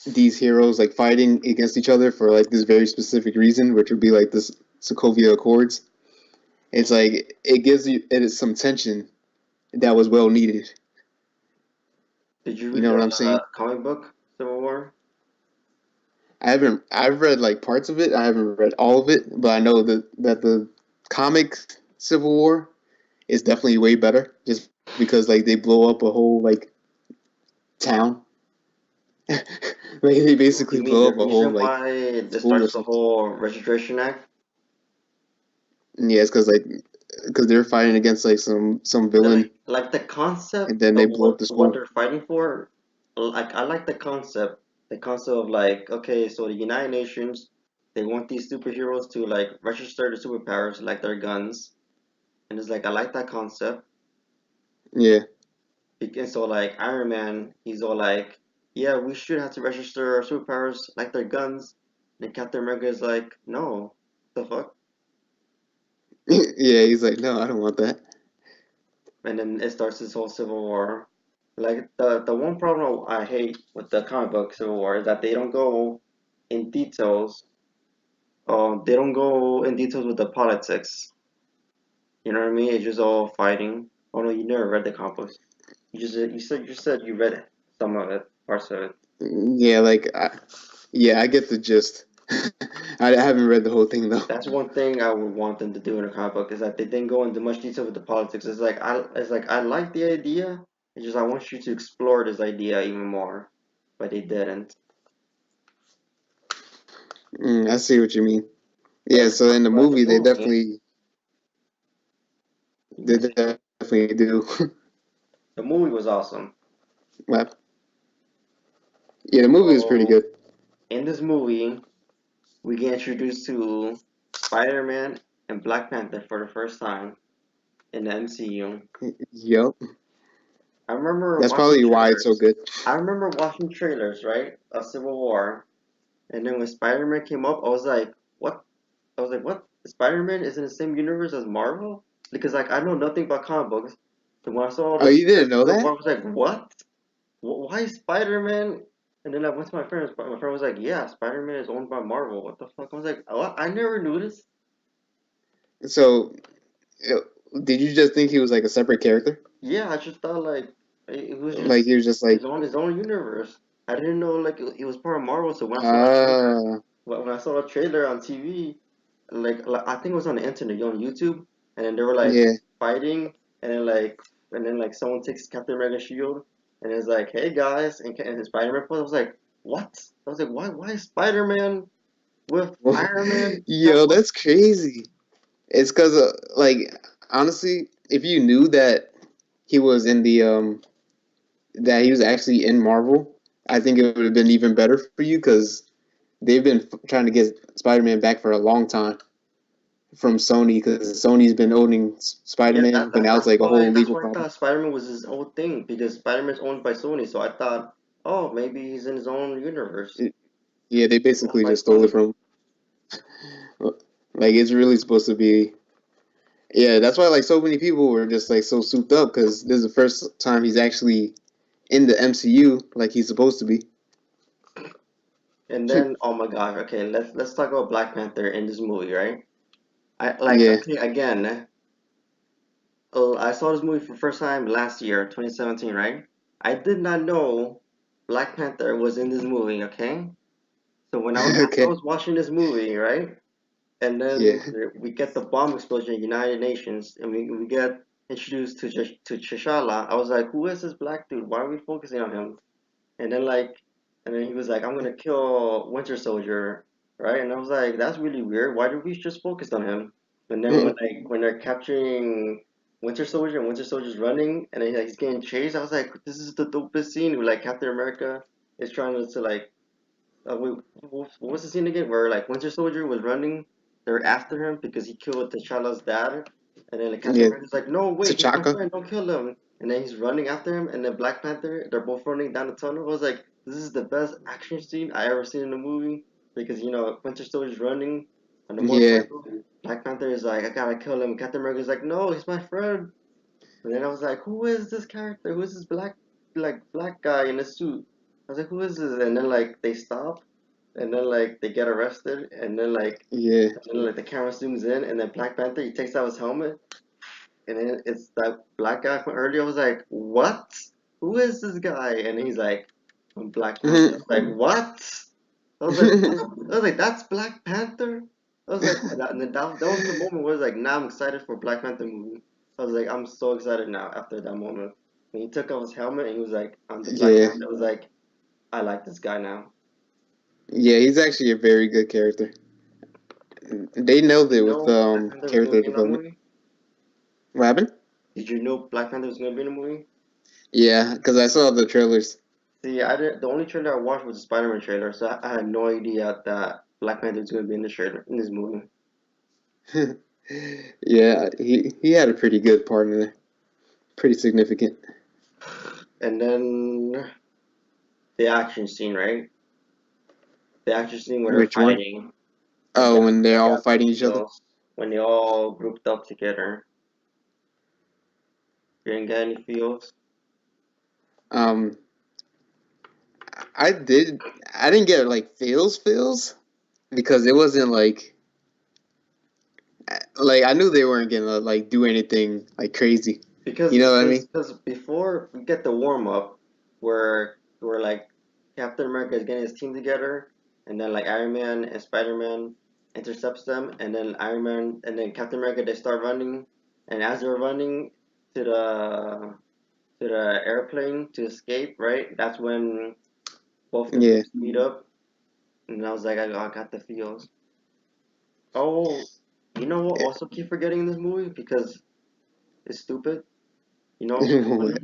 Speaker 1: these heroes like fighting against each other for like this very specific reason, which would be like this Sokovia Accords, it's like it gives you it is some tension that was well needed.
Speaker 2: Did you
Speaker 1: You
Speaker 2: read
Speaker 1: know what I'm
Speaker 2: the
Speaker 1: saying?
Speaker 2: comic book Civil War?
Speaker 1: I've read like parts of it. I haven't read all of it, but I know that the comic Civil War is definitely way better just because like they blow up a whole like town. Like they
Speaker 2: You
Speaker 1: basically
Speaker 2: mean
Speaker 1: blow
Speaker 2: the
Speaker 1: up a whole
Speaker 2: reason
Speaker 1: like
Speaker 2: why this
Speaker 1: school or
Speaker 2: starts the
Speaker 1: something.
Speaker 2: whole Registration Act?
Speaker 1: Yeah, it's because they're fighting against like some
Speaker 2: Yeah,
Speaker 1: villain,
Speaker 2: like the concept
Speaker 1: and then
Speaker 2: of
Speaker 1: they blow up the
Speaker 2: what
Speaker 1: school.
Speaker 2: they're fighting for. Like I like the concept of like, okay, so the United Nations, they want these superheroes to like register the superpowers like their guns, and it's like I like that concept.
Speaker 1: Yeah,
Speaker 2: And so like Iron Man, he's all like, yeah, we should have to register our superpowers like their guns. And Captain America is like, no, the fuck.
Speaker 1: yeah. He's like, no, I don't want that.
Speaker 2: And then it starts this whole civil war. Like the one problem I hate with the comic book Civil War is that they don't go in details. They don't go in details with the politics. You know what I mean? It's just all fighting. Oh no, you never read the comic books. You said you read some of it, parts of it.
Speaker 1: Yeah, yeah, I get the gist. I haven't read the whole thing though.
Speaker 2: That's one thing I would want them to do in a comic book is that they didn't go into much detail with the politics. It's like I like the idea. It's just I want you to explore this idea even more, but they didn't.
Speaker 1: I see what you mean.
Speaker 2: But
Speaker 1: Yeah,
Speaker 2: let's
Speaker 1: so
Speaker 2: talk
Speaker 1: in the
Speaker 2: about the
Speaker 1: movie
Speaker 2: movie. You
Speaker 1: they
Speaker 2: can say
Speaker 1: definitely do.
Speaker 2: the movie was awesome.
Speaker 1: Well, yeah, the movie is pretty
Speaker 2: So
Speaker 1: good.
Speaker 2: in this movie, we get introduced to Spider-Man and Black Panther for the first time in the MCU.
Speaker 1: Yep,
Speaker 2: I remember
Speaker 1: that's
Speaker 2: watching
Speaker 1: probably why it's so
Speaker 2: trailers.
Speaker 1: good.
Speaker 2: I remember watching trailers, right, of Civil War, and then when Spider-Man came up, I was like, "What?" I was like, "What? Spider-Man is in the same universe as Marvel?" Because like I know nothing about comic books. And when I saw
Speaker 1: Oh,
Speaker 2: the
Speaker 1: you
Speaker 2: trailer
Speaker 1: didn't
Speaker 2: for
Speaker 1: know
Speaker 2: Civil
Speaker 1: that?
Speaker 2: War, I was like, "What? Why Spider-Man?" And then I went to my friend. My friend was like, "Yeah, Spider-Man is owned by Marvel." What the fuck? I was like, "Oh, I never knew this."
Speaker 1: So, uh, did you just think he was like a separate character?
Speaker 2: Yeah, I just thought like it was
Speaker 1: Like
Speaker 2: just
Speaker 1: he was just like,
Speaker 2: his own universe. I didn't know like it was part of Marvel. So when I saw that trailer,
Speaker 1: uh,
Speaker 2: when I saw the trailer on TV, like I think it was on the internet, on YouTube, and then they were like
Speaker 1: yeah.
Speaker 2: fighting, and then like someone takes Captain America's shield, and it's like, "Hey guys," and Spider-Man pose. I was like, "What?" I was like, "Why is Spider-Man with Iron Man?"
Speaker 1: Yo, that's crazy. It's because, like, honestly, if you knew that he was in the that he was actually in Marvel, I think it would have been even better for you because they've been trying to get Spider-Man back for a long time from Sony because Sony's been owning
Speaker 2: Yeah,
Speaker 1: Spider-Man, but now it's like a whole
Speaker 2: that's
Speaker 1: legal
Speaker 2: why I
Speaker 1: problem.
Speaker 2: thought Spider-Man was his own thing because Spider-Man's owned by Sony. So I thought, oh, maybe he's in his own universe,
Speaker 1: Yeah, they
Speaker 2: owned
Speaker 1: basically
Speaker 2: by
Speaker 1: just stole it
Speaker 2: Sony.
Speaker 1: from. Like it's really supposed to be. Yeah, that's why like so many people were just like so souped up because this is the first time he's actually in the MCU like he's supposed to be.
Speaker 2: And then, oh my God, okay, let's talk about Black Panther in this movie, right? I like
Speaker 1: Yeah.
Speaker 2: okay again. I saw this movie for the first time last year, 2017, right? I did not know Black Panther was in this movie, okay? So when I
Speaker 1: Okay.
Speaker 2: was watching this movie, right? And
Speaker 1: Yeah.
Speaker 2: then we get the bomb explosion in the United Nations, and we get introduced to T'Challa. I was like, who is this black dude? Why are we focusing on him? And then and then he was like, I'm gonna kill Winter Soldier, right? And I was like, that's really weird. Why did we just focus on him? And then when they're capturing Winter Soldier and Winter Soldier's running, and then he's getting chased, I was like, this is the dopest scene. Where like Captain America is trying to like wait, what was the scene again? Where like Winter Soldier was running, they're after him because he killed T'Challa's dad, and then the Captain
Speaker 1: Yeah.
Speaker 2: America's like, "No, wait, he's my
Speaker 1: T'Chaka.
Speaker 2: friend, don't kill him." And then he's running after him, and then Black Panther, they're both running down the tunnel. I was like, "This is the best action scene I ever seen in a movie," because Winter Soldier's running on the
Speaker 1: Yeah.
Speaker 2: motorcycle. Black Panther is like, "I gotta kill him." Captain America's like, "No, he's my friend." And then I was like, who is this character? Who is this black guy in a suit? I was like, who is this? And then like they stop, and then like they get arrested,
Speaker 1: Yeah.
Speaker 2: and then like the camera zooms in, and then Black Panther he takes out his helmet, and then it's that black guy from earlier. I was like, what? Who is this guy? And he's like, I'm Black Panther. I was like, what? I was like, that's Black Panther. I was like, and then that was the moment where I was like, now I'm excited for Black Panther movie. I was like, I'm so excited now after that moment. When he took off his helmet and he was like, I'm the Black
Speaker 1: Yeah.
Speaker 2: Panther. I was like, I like this guy now.
Speaker 1: Yeah, he's actually a very good character. They nailed it
Speaker 2: You
Speaker 1: with
Speaker 2: know Black Panther was gonna
Speaker 1: character
Speaker 2: be in that
Speaker 1: development.
Speaker 2: movie?
Speaker 1: What happened?
Speaker 2: Did you know Black Panther was gonna be in the movie?
Speaker 1: Yeah, because I saw the trailers.
Speaker 2: See, I didn't. The only trailer I watched was the Spider-Man trailer, so I had no idea that Black Panther was gonna be in the trailer in this movie.
Speaker 1: Yeah, he had a pretty good part in it. Pretty significant.
Speaker 2: And then the action scene, right? The action scene where they're
Speaker 1: Which one?
Speaker 2: fighting.
Speaker 1: Oh, when they're
Speaker 2: That
Speaker 1: all
Speaker 2: got me
Speaker 1: fighting each other.
Speaker 2: feels when they all grouped up together. You didn't get any feels.
Speaker 1: Um, I did. I didn't get like feels because it wasn't like I knew they weren't gonna like do anything like crazy.
Speaker 2: Because
Speaker 1: You know what I mean?
Speaker 2: before we get the warm up, where like Captain America is getting his team together, and then like Iron Man and Spider Man intercepts them, and then Iron Man and then Captain America they start running, and as they're running to the airplane to escape, right? That's when both the
Speaker 1: Yeah.
Speaker 2: groups meet up, and I was like, I got the feels. Oh, you know what? Also keep forgetting this movie because it's stupid. You know what's so funny?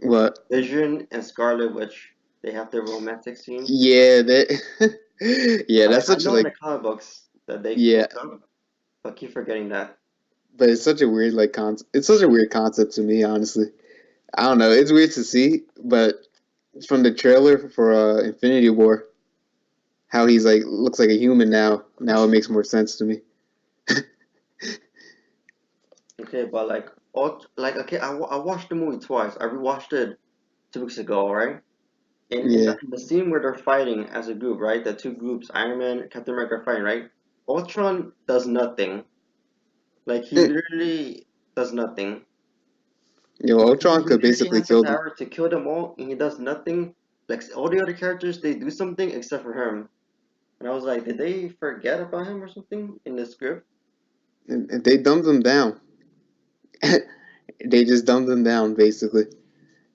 Speaker 1: What?
Speaker 2: Vision and Scarlet Witch, they have their romantic scene.
Speaker 1: Yeah, that. Yeah,
Speaker 2: Like
Speaker 1: that's
Speaker 2: I
Speaker 1: such a
Speaker 2: know in the
Speaker 1: like.
Speaker 2: comic books that they
Speaker 1: Yeah,
Speaker 2: hook up, but keep forgetting that.
Speaker 1: but it's such a weird like concept. It's such a weird concept to me, honestly. I don't know. It's weird to see, but from the trailer for Infinity War, how he's like looks like a human now. Now it makes more sense to me.
Speaker 2: Okay, but like all like okay, I watched the movie twice. I rewatched it 2 weeks ago, right?
Speaker 1: Yeah.
Speaker 2: In the scene where they're fighting as a group, right? The two groups, Iron Man, and Captain America, are fighting, right? Ultron does nothing. Like he literally does nothing.
Speaker 1: Yo,
Speaker 2: He
Speaker 1: Ultron could
Speaker 2: literally
Speaker 1: basically
Speaker 2: has the
Speaker 1: kill them.
Speaker 2: power to kill them all, and he does nothing. Like all the other characters, they do something except for him. And I was like, did they forget about him or something in the script?
Speaker 1: And they dumbed him down. They just dumbed him down, basically.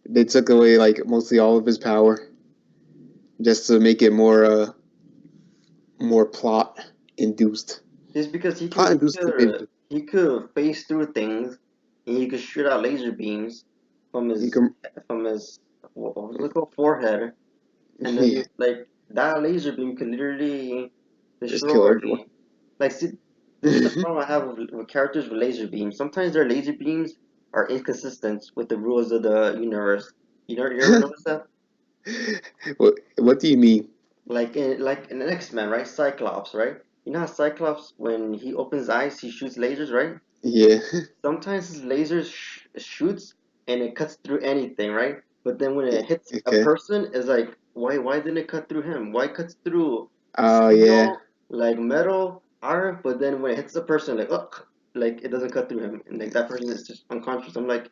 Speaker 1: They took away like mostly all of his power just to make it more plot induced.
Speaker 2: Just because
Speaker 1: Plot induced stupidity.
Speaker 2: he could phase through things, and he could shoot out laser beams from
Speaker 1: You
Speaker 2: his
Speaker 1: can
Speaker 2: from his what was it called forehead, and
Speaker 1: yeah,
Speaker 2: then like that laser beam could literally
Speaker 1: just kill
Speaker 2: destroy.
Speaker 1: everyone.
Speaker 2: Like, see, this is the problem I have with characters with laser beams. Sometimes their laser beams are inconsistent with the rules of the universe. You ever notice that?
Speaker 1: What do you mean?
Speaker 2: Like in X Men, right? Cyclops, right? You know how Cyclops, when he opens eyes, he shoots lasers, right?
Speaker 1: Yeah.
Speaker 2: Sometimes his shoots and it cuts through anything, right? But then when it hits a
Speaker 1: Okay.
Speaker 2: person, it's like, why didn't it cut through him? Why it cuts through
Speaker 1: Oh yeah.
Speaker 2: steel, like metal, iron, but then when it hits a person, like, ugh, like it doesn't cut through him, and like that person is just unconscious. I'm like,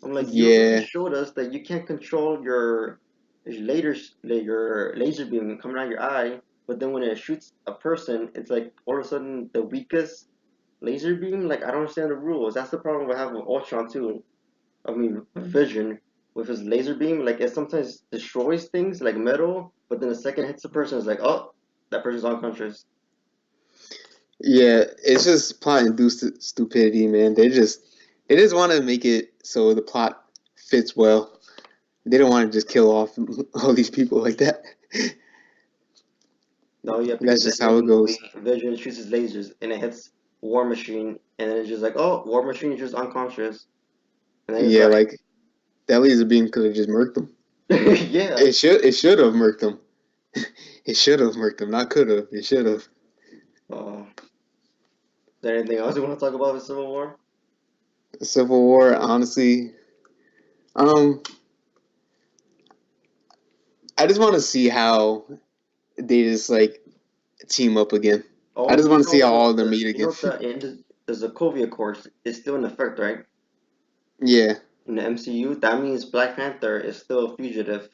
Speaker 2: you already
Speaker 1: Yeah.
Speaker 2: showed us that you can't control your laser beam coming out your eye, but then when it shoots a person, it's like all of a sudden the weakest laser beam. Like I don't understand the rules. That's the problem we have with Ultron too. I mean, Vision with his laser beam, like it sometimes destroys things like metal, but then the second it hits the person, it's like, oh, that person's unconscious.
Speaker 1: Yeah. It's just plot induced stupidity, man. They just want to make it so the plot fits well. They don't want to just kill off all these people like that.
Speaker 2: No, yeah, because
Speaker 1: That's
Speaker 2: at
Speaker 1: just
Speaker 2: the end
Speaker 1: how
Speaker 2: of
Speaker 1: it
Speaker 2: the movie,
Speaker 1: goes.
Speaker 2: Vision shoots his lasers and it hits War Machine, and then it's just like, oh, War Machine is just unconscious, and then it's
Speaker 1: Yeah,
Speaker 2: like,
Speaker 1: like that laser beam could have just murked them.
Speaker 2: yeah.
Speaker 1: It should have murked them. It should have murked them, not could have. It should have.
Speaker 2: Is there anything else you want to talk about with Civil War?
Speaker 1: Civil War, honestly, um, I just want to see how they just like team up again. I
Speaker 2: Oh,
Speaker 1: just want to see how all of them meet
Speaker 2: you
Speaker 1: again.
Speaker 2: know the Sokovia Accords is still in effect, right?
Speaker 1: Yeah,
Speaker 2: In the MCU, that means Black Panther is still a fugitive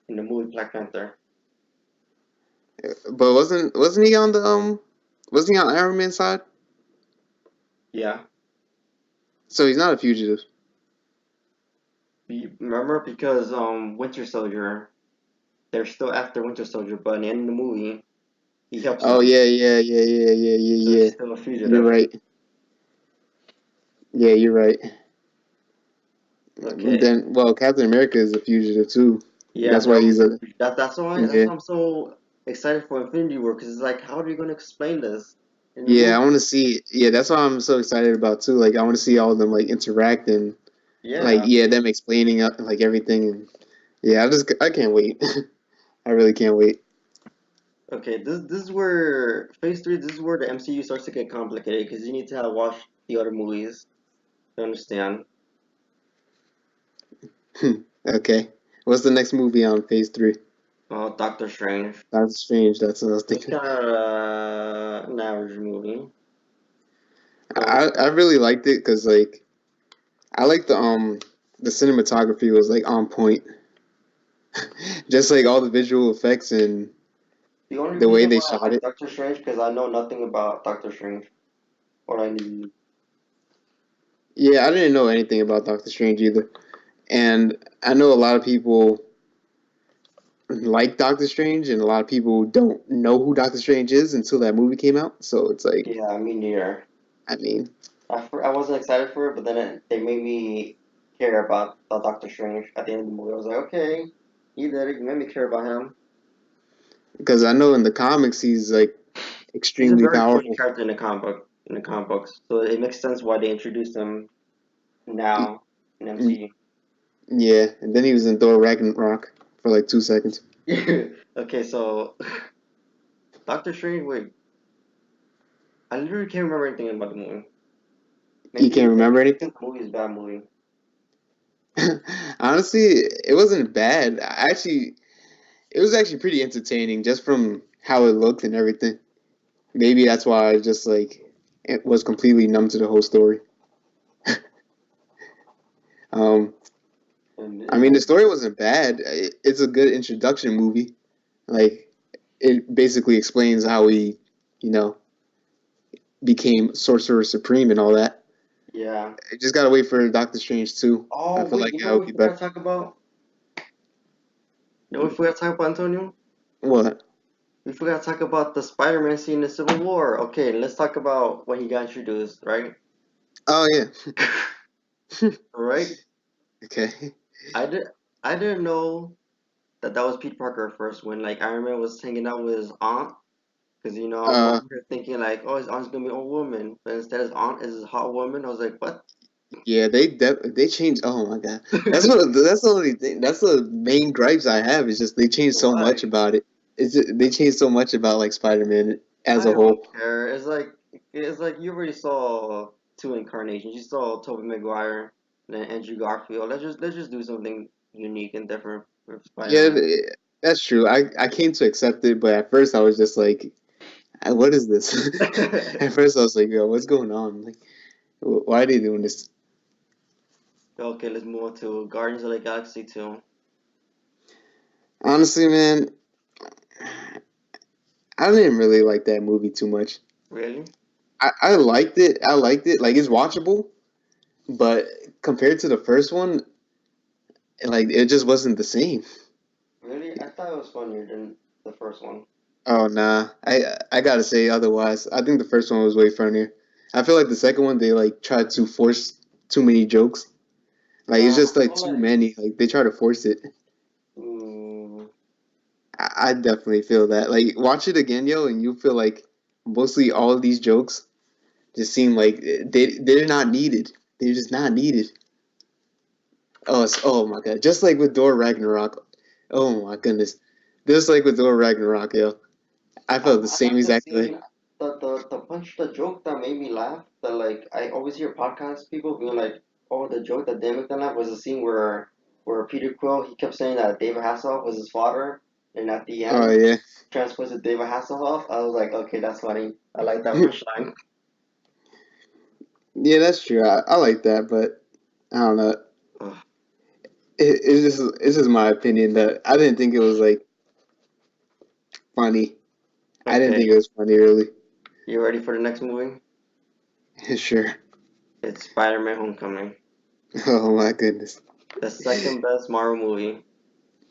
Speaker 2: in the movie Black Panther.
Speaker 1: but wasn't he on the wasn't he on Iron Man's side?
Speaker 2: Yeah.
Speaker 1: So he's not a fugitive.
Speaker 2: Remember because Winter Soldier, they're still after Winter Soldier, but in the end of the movie, he helps
Speaker 1: Oh
Speaker 2: them,
Speaker 1: yeah, yeah, yeah, yeah, yeah,
Speaker 2: so
Speaker 1: yeah,
Speaker 2: he's
Speaker 1: yeah.
Speaker 2: still a
Speaker 1: You're
Speaker 2: fugitive.
Speaker 1: right. Yeah, you're right.
Speaker 2: Okay.
Speaker 1: Then, well, Captain America is a fugitive too.
Speaker 2: Yeah,
Speaker 1: That's
Speaker 2: they're
Speaker 1: why
Speaker 2: all
Speaker 1: he's a
Speaker 2: that's
Speaker 1: yeah.
Speaker 2: why I'm so excited for Infinity War because it's like, how are you going to explain this in the
Speaker 1: Yeah, I
Speaker 2: movie?
Speaker 1: want to see. Yeah, that's why I'm so excited about too. Like, I want to see all of them like interact and like
Speaker 2: Yeah.
Speaker 1: yeah, them explaining like everything. And yeah, I can't wait. I really can't wait.
Speaker 2: Okay, this is where Phase 3. This is where the MCU starts to get complicated because you need to have watched the other movies to understand.
Speaker 1: Okay, what's the next movie on Phase 3?
Speaker 2: Doctor Strange.
Speaker 1: Doctor Strange. That's what I was
Speaker 2: It was
Speaker 1: thinking.
Speaker 2: kind of an average movie. So
Speaker 1: I really liked it because like I like the cinematography was like on point. Just like all the visual effects and
Speaker 2: the only
Speaker 1: the way
Speaker 2: reason
Speaker 1: they
Speaker 2: why I
Speaker 1: shot
Speaker 2: like
Speaker 1: it.
Speaker 2: Doctor Strange because I know nothing about Doctor Strange. What I need.
Speaker 1: Yeah, I didn't know anything about Doctor Strange either. And I know a lot of people like Doctor Strange, and a lot of people don't know who Doctor Strange is until that movie came out. So it's like,
Speaker 2: Yeah, me neither.
Speaker 1: I mean,
Speaker 2: I wasn't excited for it, but then they made me care about Doctor Strange at the end of the movie. I was like, okay, he did it. You made me care about him.
Speaker 1: because I know in the comics he's like
Speaker 2: He's a
Speaker 1: extremely
Speaker 2: very funny
Speaker 1: powerful.
Speaker 2: character in the comic books, so it makes sense why they introduced him
Speaker 1: Y-
Speaker 2: now in MCU.
Speaker 1: Yeah, and then he was in Thor Ragnarok for like 2 seconds.
Speaker 2: Okay, so Doctor Strange. Wait, I literally can't remember anything about the movie.
Speaker 1: You can't
Speaker 2: Maybe
Speaker 1: remember
Speaker 2: it's
Speaker 1: anything?
Speaker 2: because the movie is a bad movie.
Speaker 1: Honestly, it wasn't bad. It was actually pretty entertaining just from how it looked and everything. Maybe that's why I just like it was completely numb to the whole story. Um,
Speaker 2: And
Speaker 1: I
Speaker 2: it
Speaker 1: mean, the
Speaker 2: was
Speaker 1: story wasn't bad. It's a good introduction movie. Like, it basically explains how he, you know, became Sorcerer Supreme and all that.
Speaker 2: yeah.
Speaker 1: I just gotta wait for Doctor Strange 2. I
Speaker 2: Oh
Speaker 1: feel
Speaker 2: wait,
Speaker 1: like
Speaker 2: you
Speaker 1: that
Speaker 2: know
Speaker 1: would
Speaker 2: what we
Speaker 1: be
Speaker 2: forgot
Speaker 1: better.
Speaker 2: to talk about? You know what we forgot to talk about, Antonio?
Speaker 1: What?
Speaker 2: We forgot to talk about the Spider-Man scene in Civil War. Okay, let's talk about when he got introduced, right?
Speaker 1: Oh yeah.
Speaker 2: Right?
Speaker 1: Okay.
Speaker 2: I did. I didn't know that was Pete Parker at first when like Iron Man was hanging out with his aunt, because I'm
Speaker 1: Uh,
Speaker 2: over here thinking like, oh, his aunt's gonna be an old woman, but instead his aunt is a hot woman. I was like, what?
Speaker 1: yeah, they changed. Oh my god, that's the only thing. That's the main gripes I have. Is just they changed so much
Speaker 2: Why?
Speaker 1: about it. They changed so much about like Spider-Man as
Speaker 2: I
Speaker 1: a
Speaker 2: don't
Speaker 1: whole.
Speaker 2: care. It's like you already saw two incarnations. You saw Tobey Maguire and then Andrew Garfield. Let's just do something unique and different with
Speaker 1: Yeah,
Speaker 2: Spider-Man.
Speaker 1: that's true. I came to accept it, but at first I was just like, what is this? At first I was like, yo, what's going on? Like, why are they doing this?
Speaker 2: Okay, let's move on to Guardians of the Galaxy 2.
Speaker 1: Honestly, man, I didn't really like that movie too much.
Speaker 2: Really?
Speaker 1: I liked it. I liked it. Like it's watchable, but compared to the first one, like it just wasn't the same.
Speaker 2: Really? I thought it was funnier than the first one.
Speaker 1: Oh nah, I gotta say otherwise. I think the first one was way funnier. I feel like the second one they like tried to force too many jokes. Like it's
Speaker 2: I
Speaker 1: just like
Speaker 2: feel
Speaker 1: too
Speaker 2: like
Speaker 1: many. Like they try to force it.
Speaker 2: mm,
Speaker 1: I definitely feel that. Like watch it again, yo, and you feel like mostly all of these jokes just seem like they're not needed. They're just not needed. Oh my god, just like with Thor Ragnarok. Oh my goodness, just like with Thor Ragnarok, yo. I
Speaker 2: I,
Speaker 1: felt the
Speaker 2: I
Speaker 1: same
Speaker 2: like the
Speaker 1: exact way.
Speaker 2: scene. The the joke that made me laugh, that like I always hear podcast people being like, "Oh, the joke that did make them laugh was the scene where Peter Quill he kept saying that David Hasselhoff was his father, and at the
Speaker 1: Oh
Speaker 2: end
Speaker 1: yeah.
Speaker 2: transposed to David Hasselhoff." I was like, "Okay, that's funny. I like that punchline."
Speaker 1: Yeah, that's true. I like that, but I don't know.
Speaker 2: Ugh,
Speaker 1: It's just my opinion that I didn't think it was like funny. I didn't
Speaker 2: okay,
Speaker 1: think it was funny really.
Speaker 2: you ready for the next movie?
Speaker 1: Sure.
Speaker 2: It's Spider-Man: Homecoming,
Speaker 1: Oh my goodness.
Speaker 2: the second best Marvel movie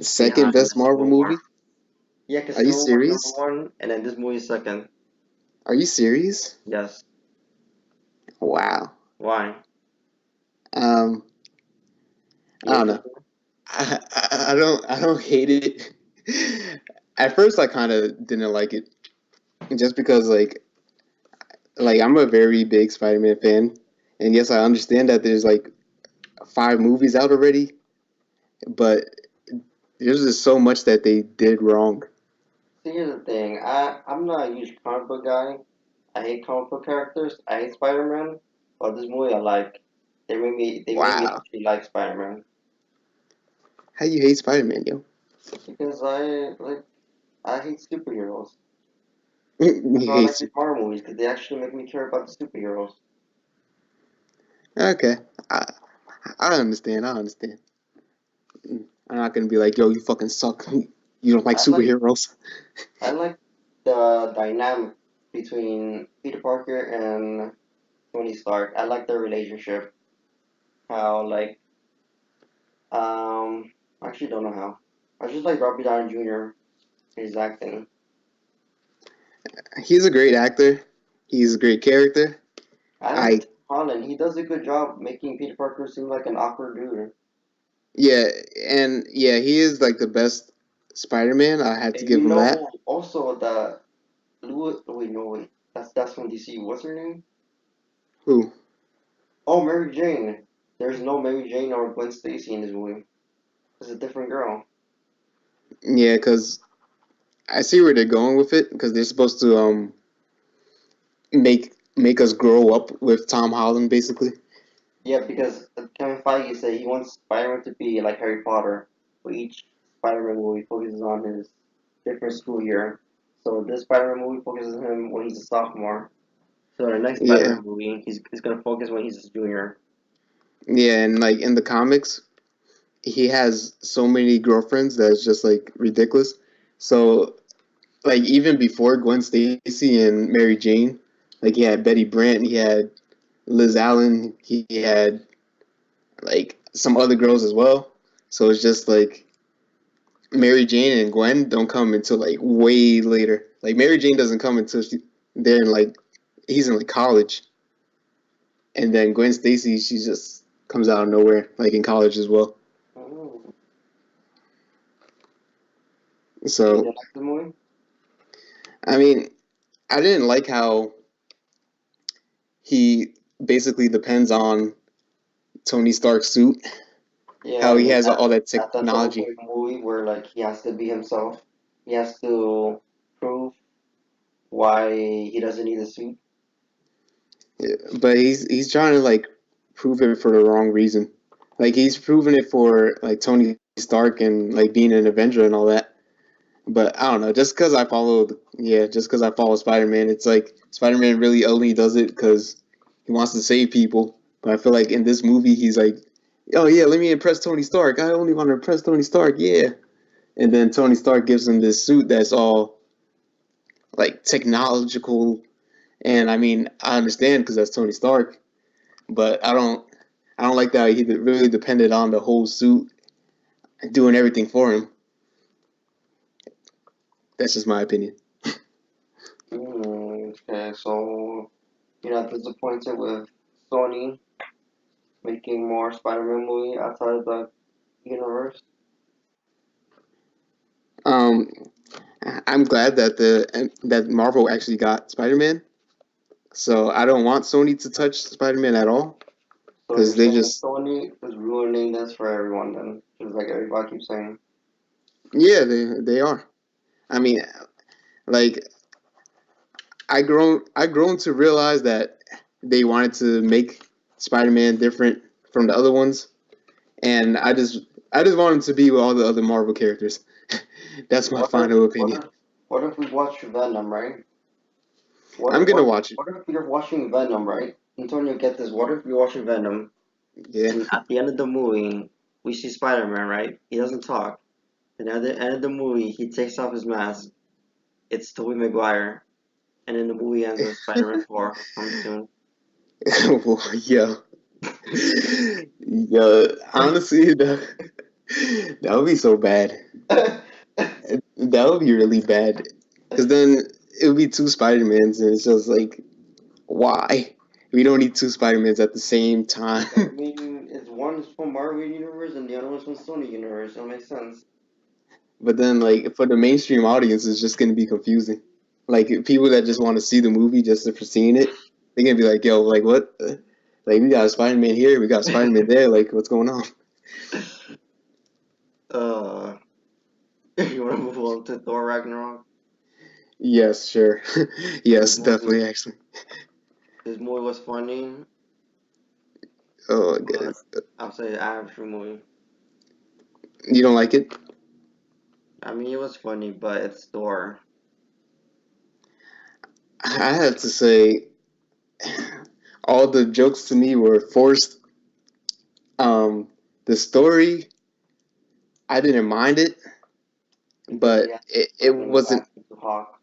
Speaker 1: Second
Speaker 2: behind
Speaker 1: best Marvel
Speaker 2: Civil War.
Speaker 1: movie?
Speaker 2: Yeah, because
Speaker 1: Are you
Speaker 2: Civil War is number
Speaker 1: serious?
Speaker 2: one, and then this movie is second.
Speaker 1: Are you serious?
Speaker 2: Yes.
Speaker 1: Wow.
Speaker 2: Why?
Speaker 1: Um,
Speaker 2: You
Speaker 1: I don't
Speaker 2: hate this
Speaker 1: know.
Speaker 2: movie?
Speaker 1: I don't hate it. At first, I kind of didn't like it, just because like I'm a very big Spider-Man fan, and yes, I understand that there's like 5 movies out already, but there's just so much that they did wrong.
Speaker 2: See, here's the thing. I'm not a huge comic book guy. I hate comic book characters. I hate Spider-Man. But this movie I like. They made me
Speaker 1: Wow.
Speaker 2: actually like Spider-Man
Speaker 1: How you hate Spider-Man, yo?
Speaker 2: because I hate superheroes. That's
Speaker 1: You
Speaker 2: why I like
Speaker 1: hate
Speaker 2: these
Speaker 1: you.
Speaker 2: Marvel movies because they actually make me care about the superheroes.
Speaker 1: Okay. I I understand. I understand. I'm not gonna be like, yo, you fucking suck. You don't like
Speaker 2: I like
Speaker 1: superheroes.
Speaker 2: I like the dynamic between Peter Parker and Tony Stark. I like their relationship. How like I actually don't know how. I just like Robert Downey Jr. His acting.
Speaker 1: He's a great actor. He's a great character.
Speaker 2: I like
Speaker 1: I
Speaker 2: Tom Holland. He does a good job making Peter Parker seem like an awkward dude.
Speaker 1: Yeah, and yeah, he is like the best Spider-Man. I had to
Speaker 2: And you
Speaker 1: give him that.
Speaker 2: know also that Louis. Wait, no, wait. That's from DC. What's her name?
Speaker 1: Who?
Speaker 2: Oh, Mary Jane. There's no Mary Jane or Gwen Stacy in this movie. It's a different girl.
Speaker 1: Yeah, because I see where they're going with it. Because they're supposed to make us grow up with Tom Holland, basically.
Speaker 2: Yeah, because Kevin Feige said he wants Spider-Man to be like Harry Potter, where each Spider-Man movie focuses on his different school year. So this Spider-Man movie focuses on him when he's a sophomore. So the next
Speaker 1: Yeah,
Speaker 2: Spider-Man movie, he's gonna focus when he's a junior.
Speaker 1: yeah, and like in the comics, he has so many girlfriends that's just like ridiculous. So like even before Gwen Stacy and Mary Jane, like he had Betty Brant, he had Liz Allen, he had like some other girls as well. So it's just like Mary Jane and Gwen don't come until like way later. Like Mary Jane doesn't come until they're in like he's in like college, and then Gwen Stacy she just comes out of nowhere like in college as well.
Speaker 2: Oh. So you
Speaker 1: So
Speaker 2: didn't like the movie?
Speaker 1: I mean, I didn't like how he basically depends on Tony Stark's suit,
Speaker 2: Yeah,
Speaker 1: how
Speaker 2: and
Speaker 1: he
Speaker 2: then
Speaker 1: has all that
Speaker 2: at the
Speaker 1: technology.
Speaker 2: opening movie where like he has to be himself. He has to prove why he doesn't need a suit.
Speaker 1: Yeah, but he's trying to like prove it for the wrong reason. Like he's proven it for like Tony Stark and like being an Avenger and all that. But I don't know. Just because I follow Spider Man, it's like Spider Man really only does it because he wants to save people. But I feel like in this movie, he's like, oh yeah, let me impress Tony Stark. I only want to impress Tony Stark. Yeah. And then Tony Stark gives him this suit that's all like technological. And I mean, I understand because that's Tony Stark. But I don't like that he really depended on the whole suit doing everything for him. That's just my opinion.
Speaker 2: Okay, so you're not disappointed with Sony making more Spider-Man movie outside of the universe?
Speaker 1: Um, I'm glad that Marvel actually got Spider-Man. So I don't want Sony to touch Spider-Man at all
Speaker 2: So you're
Speaker 1: because they
Speaker 2: saying
Speaker 1: just
Speaker 2: Sony is ruining this for everyone then? Just like everybody keeps saying.
Speaker 1: yeah they are. I mean like I grown to realize that they wanted to make Spider-Man different from the other ones, and I just want him to be with all the other Marvel characters. That's my
Speaker 2: What if
Speaker 1: final
Speaker 2: what
Speaker 1: opinion.
Speaker 2: if what if we watch Venom, right? What
Speaker 1: I'm
Speaker 2: if
Speaker 1: gonna
Speaker 2: what
Speaker 1: watch it.
Speaker 2: what if you're watching Venom, right? Antonio, get this. What if you're watching Venom
Speaker 1: Yeah.
Speaker 2: and at the end of the movie we see Spider-Man, right? He doesn't talk. And at the end of the movie he takes off his mask. It's Tobey Maguire. And then the movie ends with Spider-Man 4 coming soon.
Speaker 1: Well, yeah. Yeah. Honestly, that would be so bad. That would be really bad. Because then it would be two Spider-Mans, and it's just like, why? We don't need two Spider-Mans at the same time.
Speaker 2: I mean, it's one is from Marvel Universe and the other one's from Sony Universe. That makes sense.
Speaker 1: But then, like, for the mainstream audience, it's just going to be confusing. Like, people that just want to see the movie just for seeing it, they're going to be like, yo, like, what? Like, we got a Spider-Man here, we got a Spider-Man there. Like, what's going on?
Speaker 2: Uh, you want to move on to Thor Ragnarok?
Speaker 1: Yes, sure.
Speaker 2: This
Speaker 1: Yes,
Speaker 2: movie,
Speaker 1: definitely, actually.
Speaker 2: this movie was funny,
Speaker 1: Oh, I
Speaker 2: but
Speaker 1: guess.
Speaker 2: I'll say average movie.
Speaker 1: You don't like it?
Speaker 2: I mean, it was funny, but it's Thor.
Speaker 1: I have to say, all the jokes to me were forced. Um, the story, I didn't mind it,
Speaker 2: Because he
Speaker 1: but
Speaker 2: has
Speaker 1: it
Speaker 2: to bring him
Speaker 1: wasn't
Speaker 2: back to Hawk.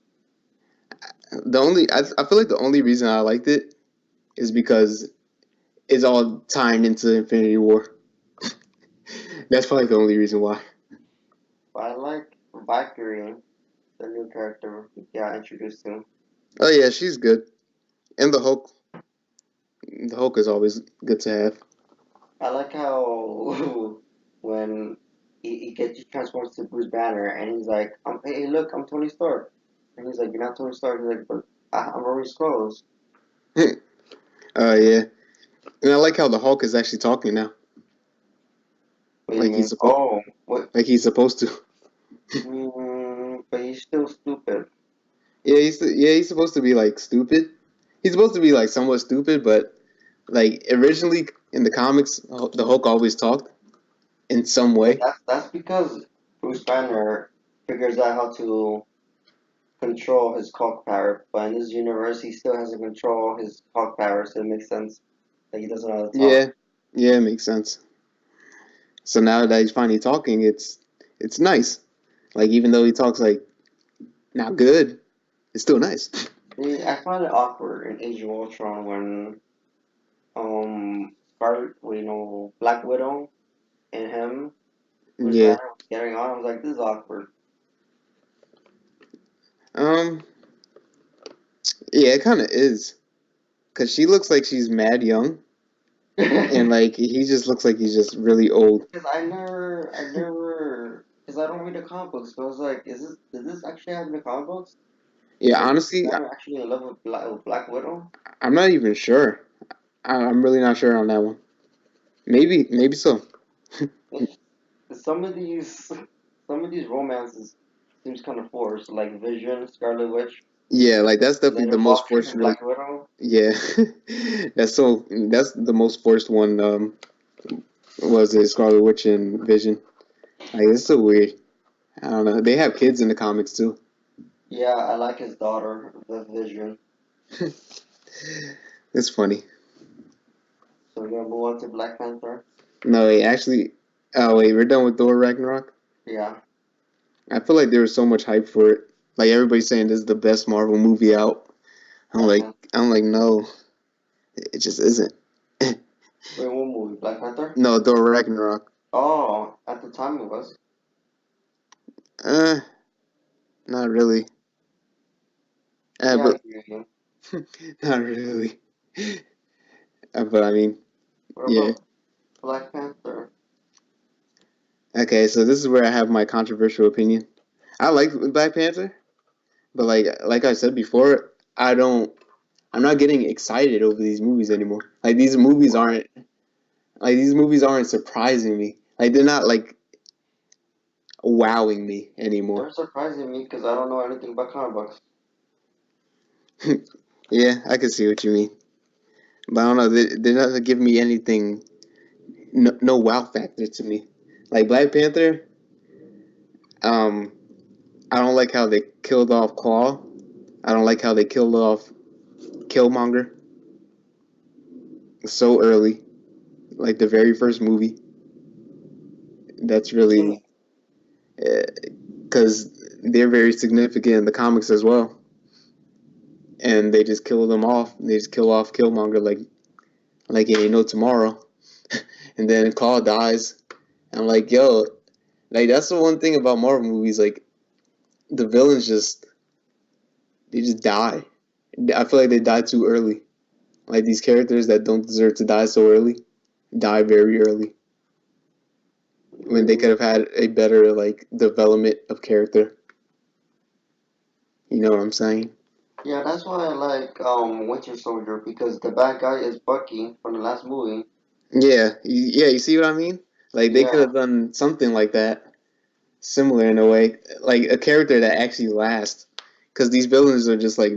Speaker 1: the only. I feel like the only reason I liked it is because it's all tying into Infinity War. That's probably the only reason why.
Speaker 2: But I like Valkyrie, the new character we got introduced to.
Speaker 1: Oh yeah, she's good. And the Hulk. The Hulk is always good to have.
Speaker 2: I like how when he transforms to Bruce Banner and he's like, hey, look, I'm Tony Stark. And he's like, you're not Tony Stark. He's like, but I'm wearing his clothes.
Speaker 1: Yeah, and I like how the Hulk is actually talking now,
Speaker 2: What do you
Speaker 1: like
Speaker 2: mean? Oh, what?
Speaker 1: he's supposed to.
Speaker 2: But he's still stupid.
Speaker 1: He's supposed to be like stupid. He's supposed to be like somewhat stupid, but like originally in the comics, the Hulk always talked in some
Speaker 2: But
Speaker 1: way.
Speaker 2: that's because Bruce Banner figures out how to control his Hulk power. But in this universe, he still has to control his Hulk power, so it makes sense that he doesn't know how to talk.
Speaker 1: Yeah, yeah, it makes sense. So now that he's finally talking, it's nice. Like even though he talks like not good, it's still nice.
Speaker 2: See, I find it awkward in Age of Ultron when Scarlet, Black Widow and him, Bruce
Speaker 1: Yeah.
Speaker 2: Banner was getting on. I was like, this is awkward.
Speaker 1: Um. Yeah, it kind of is. Cause she looks like she's mad young, and like he just looks like he's just really old.
Speaker 2: Because because I don't read the comic books. So I was like, does this actually happen in the comic books?
Speaker 1: Yeah,
Speaker 2: Is Bruce
Speaker 1: honestly,
Speaker 2: Banner actually in love with Black Widow?
Speaker 1: I'm not even sure. I'm really not sure on that one. Maybe so.
Speaker 2: It's, some of these romances seems kind of forced, like Vision, Scarlet Witch,
Speaker 1: Yeah, like that's definitely
Speaker 2: later
Speaker 1: the most
Speaker 2: Vulture,
Speaker 1: forced.
Speaker 2: and Black Widow.
Speaker 1: Yeah, that's the most forced one. Was it Scarlet Witch and Vision? Like it's so weird. I don't know. They have kids in the comics too.
Speaker 2: Yeah, I like his daughter, the Vision.
Speaker 1: It's funny.
Speaker 2: So we're gonna move on to Black Panther.
Speaker 1: No, wait, actually, oh wait, we're done with Thor Ragnarok.
Speaker 2: Yeah.
Speaker 1: I feel like there was so much hype for it. Like everybody's saying this is the best Marvel movie out. I'm like,
Speaker 2: Uh-huh.
Speaker 1: I'm like, no, it just isn't.
Speaker 2: Wait, what movie? Black Panther?
Speaker 1: No, Thor Ragnarok.
Speaker 2: Oh, at the time it was.
Speaker 1: Uh, not really.
Speaker 2: Yeah, I
Speaker 1: But
Speaker 2: agree with you.
Speaker 1: not really. But I mean,
Speaker 2: What
Speaker 1: yeah.
Speaker 2: about Black Panther?
Speaker 1: Okay, so this is where I have my controversial opinion. I like Black Panther, but like I said before, I don't. I'm not getting excited over these movies anymore. These movies aren't surprising me. Like they're not like wowing me anymore.
Speaker 2: They're surprising me because I don't know anything about comic books.
Speaker 1: Yeah, I can see what you mean. But I don't know. They're not giving me anything. No, no wow factor to me. Like Black Panther. Um, I don't like how they killed off Claw. I don't like how they killed off Killmonger so early. Like the very first movie. That's
Speaker 2: Yeah.
Speaker 1: really because they're very significant in the comics as well. And they just kill them off. They just kill off Killmonger like it ain't no tomorrow. And then Claw dies. And I'm like, yo, like that's the one thing about Marvel movies. Like the villains they just die. I feel like they die too early. Like these characters that don't deserve to die so early die very early when they could have had a better like development of character. You know what I'm saying?
Speaker 2: Yeah, that's why I like Winter Soldier because the bad guy is Bucky from the last movie.
Speaker 1: Yeah, yeah. You see what I mean? Like they could
Speaker 2: Yeah,
Speaker 1: have done something like that, similar in a way, like a character that actually lasts. Because these villains are just like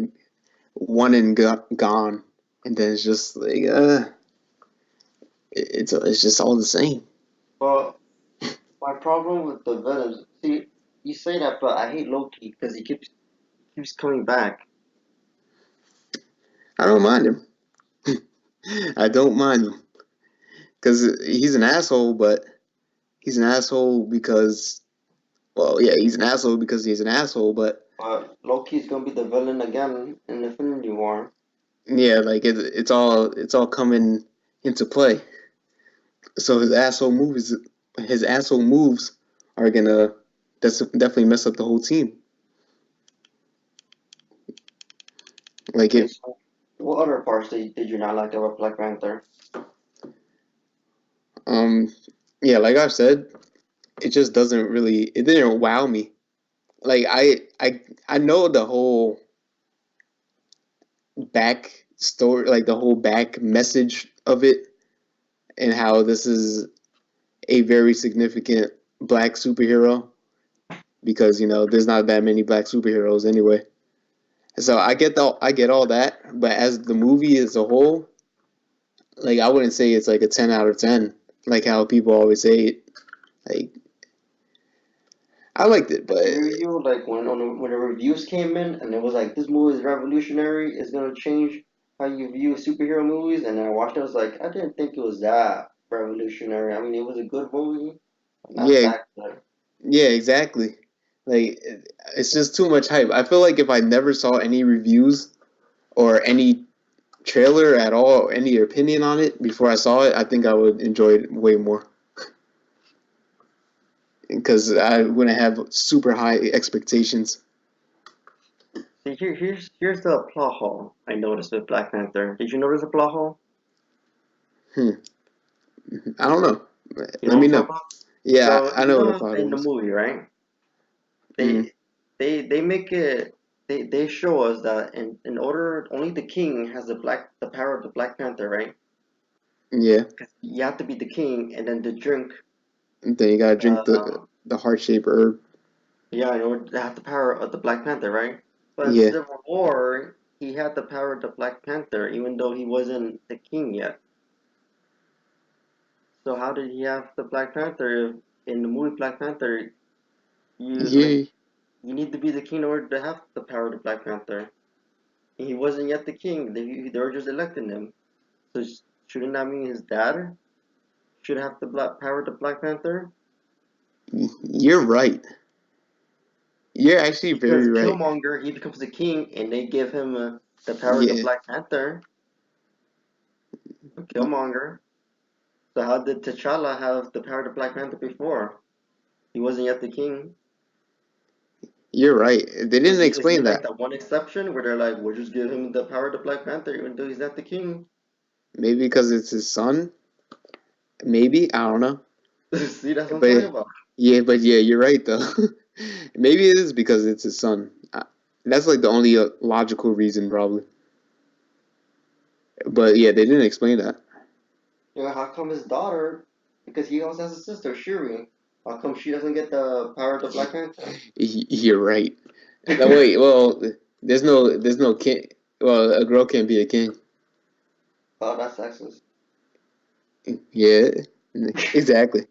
Speaker 1: one and gone, and then it's just like it's just all the same.
Speaker 2: but my problem with the villains, see, you say that, but I hate Loki because he keeps coming back.
Speaker 1: I don't mind him. I don't mind him because he's an asshole, but he's an asshole because well, yeah, he's an asshole because he's an asshole, but
Speaker 2: But Loki's gonna be the villain again in Infinity War.
Speaker 1: yeah, like it's all coming into play. So his asshole moves are gonna that's definitely mess up the whole team. Like
Speaker 2: Okay,
Speaker 1: it,
Speaker 2: so what other parts did you not like about Black Panther?
Speaker 1: um, yeah, like I've said, it didn't wow me. Like I know the whole back story, like the whole back message of it, and how this is a very significant black superhero because there's not that many black superheroes anyway. So I get all that, but as the movie as a whole, like I wouldn't say it's like a 10 out of 10, like how people always say it. Like I liked it,
Speaker 2: I
Speaker 1: but
Speaker 2: agree with you. Like when the reviews came in and it was like this movie is revolutionary, it's gonna change how you view superhero movies. And I watched it, I was like, I didn't think it was that revolutionary. I mean, it was a good movie, but not
Speaker 1: yeah,
Speaker 2: that good.
Speaker 1: yeah, exactly. Like it's just too much hype. I feel like if I never saw any reviews or any trailer at all, or any opinion on it before I saw it, I think I would enjoy it way more because I wouldn't have super high expectations.
Speaker 2: See, here's the plot hole I noticed with Black Panther. Did you notice the plot hole?
Speaker 1: Hmm. I don't know.
Speaker 2: You know
Speaker 1: Let
Speaker 2: what
Speaker 1: me
Speaker 2: I'm
Speaker 1: know.
Speaker 2: talking about?
Speaker 1: Yeah,
Speaker 2: So
Speaker 1: I
Speaker 2: you
Speaker 1: know what a
Speaker 2: know
Speaker 1: plot
Speaker 2: in the
Speaker 1: was.
Speaker 2: movie, right?
Speaker 1: Mm,
Speaker 2: They make it they show us that in order only the king has the power of the Black Panther, right?
Speaker 1: yeah.
Speaker 2: Because you have to be the king and then to drink
Speaker 1: And then you gotta drink
Speaker 2: uh
Speaker 1: the heart shaped herb.
Speaker 2: yeah, in order to have the power of the Black Panther, right? But in
Speaker 1: Yeah.
Speaker 2: Civil War he had the power of the Black Panther even though he wasn't the king yet. So how did he have the Black Panther if in the movie Black Panther you like
Speaker 1: Yeah.
Speaker 2: you need to be the king in order to have the power of the Black Panther? He wasn't yet the king. They were just electing him. So shouldn't that mean his dad should have the black power of the Black Panther?
Speaker 1: You're right. You're actually
Speaker 2: Because
Speaker 1: very right.
Speaker 2: Killmonger, he becomes the king, and they give him the power of the
Speaker 1: Yeah.
Speaker 2: Black Panther. Killmonger. So how did T'Challa have the power of the Black Panther before? He wasn't yet the king.
Speaker 1: You're right. They didn't
Speaker 2: Is he
Speaker 1: explain
Speaker 2: like
Speaker 1: that.
Speaker 2: that one exception where they're like, we'll just give him the power of the Black Panther even though he's not the king?
Speaker 1: Maybe because it's his son. Maybe I don't know.
Speaker 2: See, that's what I'm talking
Speaker 1: But
Speaker 2: about.
Speaker 1: but yeah, you're right though. Maybe it is because it's his son. That's like the only logical reason probably. But yeah, they didn't explain that.
Speaker 2: You know, how come his daughter, because he also has a sister, Shuri, how come she doesn't get the power of the Black Panther?
Speaker 1: You're right. No, wait. Well, there's no king. Well, a girl can't be a king.
Speaker 2: Oh, that's sexist.
Speaker 1: Yeah, exactly.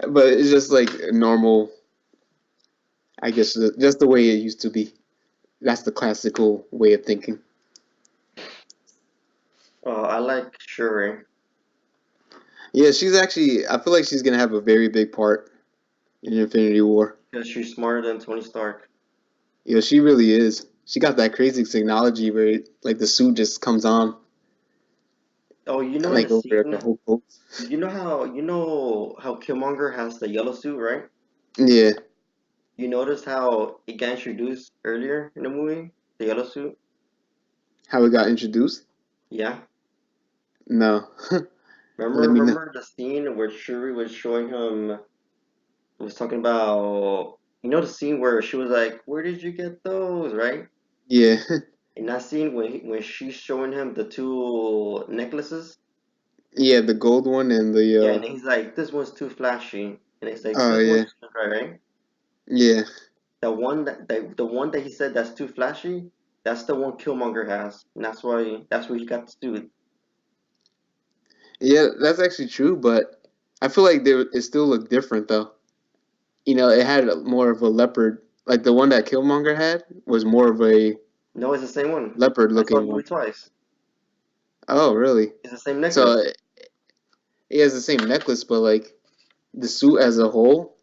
Speaker 1: But it's just like normal. I guess just the way it used to be. That's the classical way of thinking.
Speaker 2: Oh, I like Shuri
Speaker 1: Yeah, she's actually. I feel like she's gonna have a very big part in Infinity War.
Speaker 2: because she's smarter than Tony Stark.
Speaker 1: She really is. She got that crazy technology where like the suit just comes on
Speaker 2: Oh, you know in the
Speaker 1: like over the
Speaker 2: scene,
Speaker 1: whole boat.
Speaker 2: you know how Killmonger has the yellow suit, right?
Speaker 1: Yeah,
Speaker 2: You notice how it got introduced earlier in the movie, the yellow suit?
Speaker 1: how it got introduced?
Speaker 2: Yeah.
Speaker 1: No,
Speaker 2: Remember,
Speaker 1: let me know.
Speaker 2: remember the scene where Shuri was showing him, was talking about, the scene where she was like, "Where did you get those?" Right?
Speaker 1: Yeah,
Speaker 2: In that scene when she's showing him the two necklaces,
Speaker 1: yeah, the gold one and
Speaker 2: yeah,
Speaker 1: the
Speaker 2: and he's like, "This one's too flashy," and he's like,
Speaker 1: oh
Speaker 2: "This
Speaker 1: yeah,
Speaker 2: one's right, right?"
Speaker 1: yeah,
Speaker 2: The one that he said that's too flashy, that's the one Killmonger has, and that's where he got the suit.
Speaker 1: yeah. That's actually true, but I feel like it still looked different though. It had more of a leopard. Like the one that Killmonger had was more of a
Speaker 2: No, it's the same one.
Speaker 1: leopard
Speaker 2: I saw the
Speaker 1: looking one.
Speaker 2: movie twice.
Speaker 1: Oh, really?
Speaker 2: It's the same
Speaker 1: So
Speaker 2: necklace.
Speaker 1: it has the same necklace, but like the suit as a whole.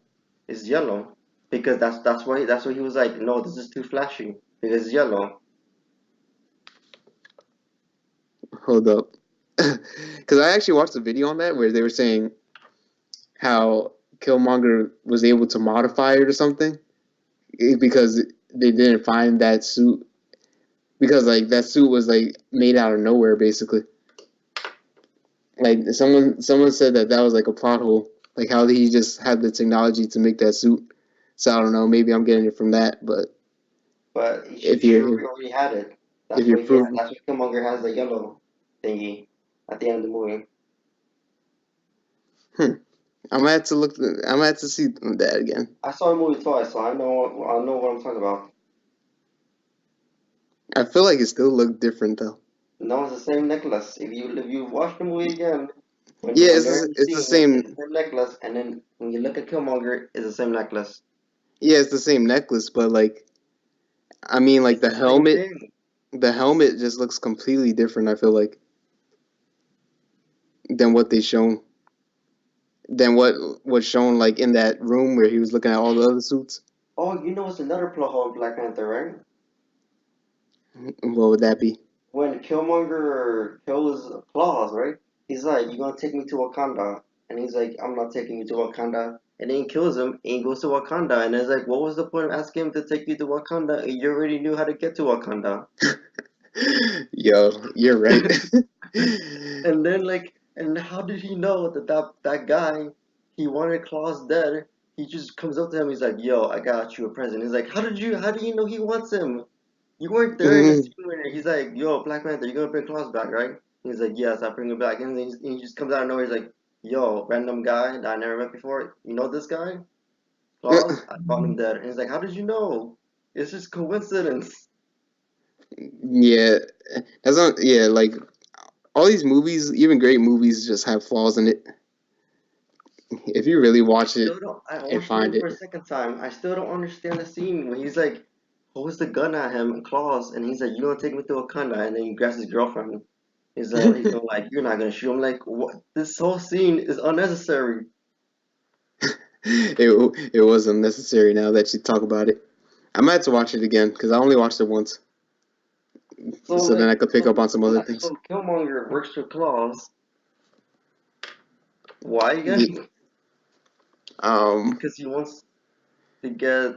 Speaker 2: It's yellow because that's why he was like, no, this is too flashy because it's yellow.
Speaker 1: Hold up, because I actually watched a video on that where they were saying how Killmonger was able to modify it or something because they didn't find that suit because like that suit was like made out of nowhere basically. Like someone said that was like a plot hole. Like how he just had the technology to make that suit. So I don't know. Maybe I'm getting it from that, but
Speaker 2: But
Speaker 1: if
Speaker 2: Shuri
Speaker 1: you're
Speaker 2: already had it.
Speaker 1: if
Speaker 2: That's
Speaker 1: you're
Speaker 2: why he had.
Speaker 1: proving,
Speaker 2: That's why Killmonger has the yellow thingy at the end of the movie.
Speaker 1: hmm, I'm gonna have to look. I'm gonna have to see that again.
Speaker 2: I saw the movie twice, so I know what I'm talking about.
Speaker 1: I feel like it still looked different though.
Speaker 2: No, it's the same necklace. If you watch the movie again, when
Speaker 1: Yeah,
Speaker 2: when they're in the
Speaker 1: it's the
Speaker 2: scene, it's the
Speaker 1: same.
Speaker 2: same necklace, and then when you look at Killmonger, it's the same necklace.
Speaker 1: Yeah, it's the same necklace, but like I mean, like
Speaker 2: It's the same thing.
Speaker 1: the helmet just looks completely different. I feel like than what they shown than what was shown like in that room where he was looking at all the other suits.
Speaker 2: Oh, you know what's another plot hole in Black Panther, right?
Speaker 1: What would that be?
Speaker 2: When Killmonger kills Claws, right? He's like, "You gonna take me to Wakanda?" And he's like, "I'm not taking you to Wakanda." And then he kills him, and he goes to Wakanda. And it's like, what was the point of asking him to take you to Wakanda? You already knew how to get to Wakanda.
Speaker 1: Yo, you're right.
Speaker 2: And then and how did he know that guy, he wanted Claus dead? He just comes up to him. He's like, "Yo, I got you a present." He's like, How do you know he wants him? You weren't there in the scene where he's like, "Yo, Black Panther, you gonna bring Claus back, right?" He's like, "Yes, I bring him back." And then he just comes out of nowhere. He's like, "Yo, random guy that I never met before. You know this guy, Claus? I found him dead." And he's like, "How did you know? It's just coincidence."
Speaker 1: Yeah, that's not. Yeah, like all these movies, even great movies, just have flaws in it. If you really
Speaker 2: I
Speaker 1: watch it
Speaker 2: still don't. I
Speaker 1: and
Speaker 2: watched the
Speaker 1: find
Speaker 2: movie for
Speaker 1: it,
Speaker 2: a second time. I still don't understand the scene when he's like, holds the gun at him and Claus, and he's like, "You gonna take me to Wakanda?" And then he grabs his girlfriend. He's going like, "You're not gonna shoot." I'm like, "What? This whole scene is unnecessary."
Speaker 1: it was unnecessary. Now that you talk about it, I might have to watch it again because I only watched it once,
Speaker 2: So
Speaker 1: so then
Speaker 2: like,
Speaker 1: I could pick up on some other things.
Speaker 2: so Killmonger works for Claus. Why
Speaker 1: Yeah,
Speaker 2: again?
Speaker 1: um,
Speaker 2: Because he wants to get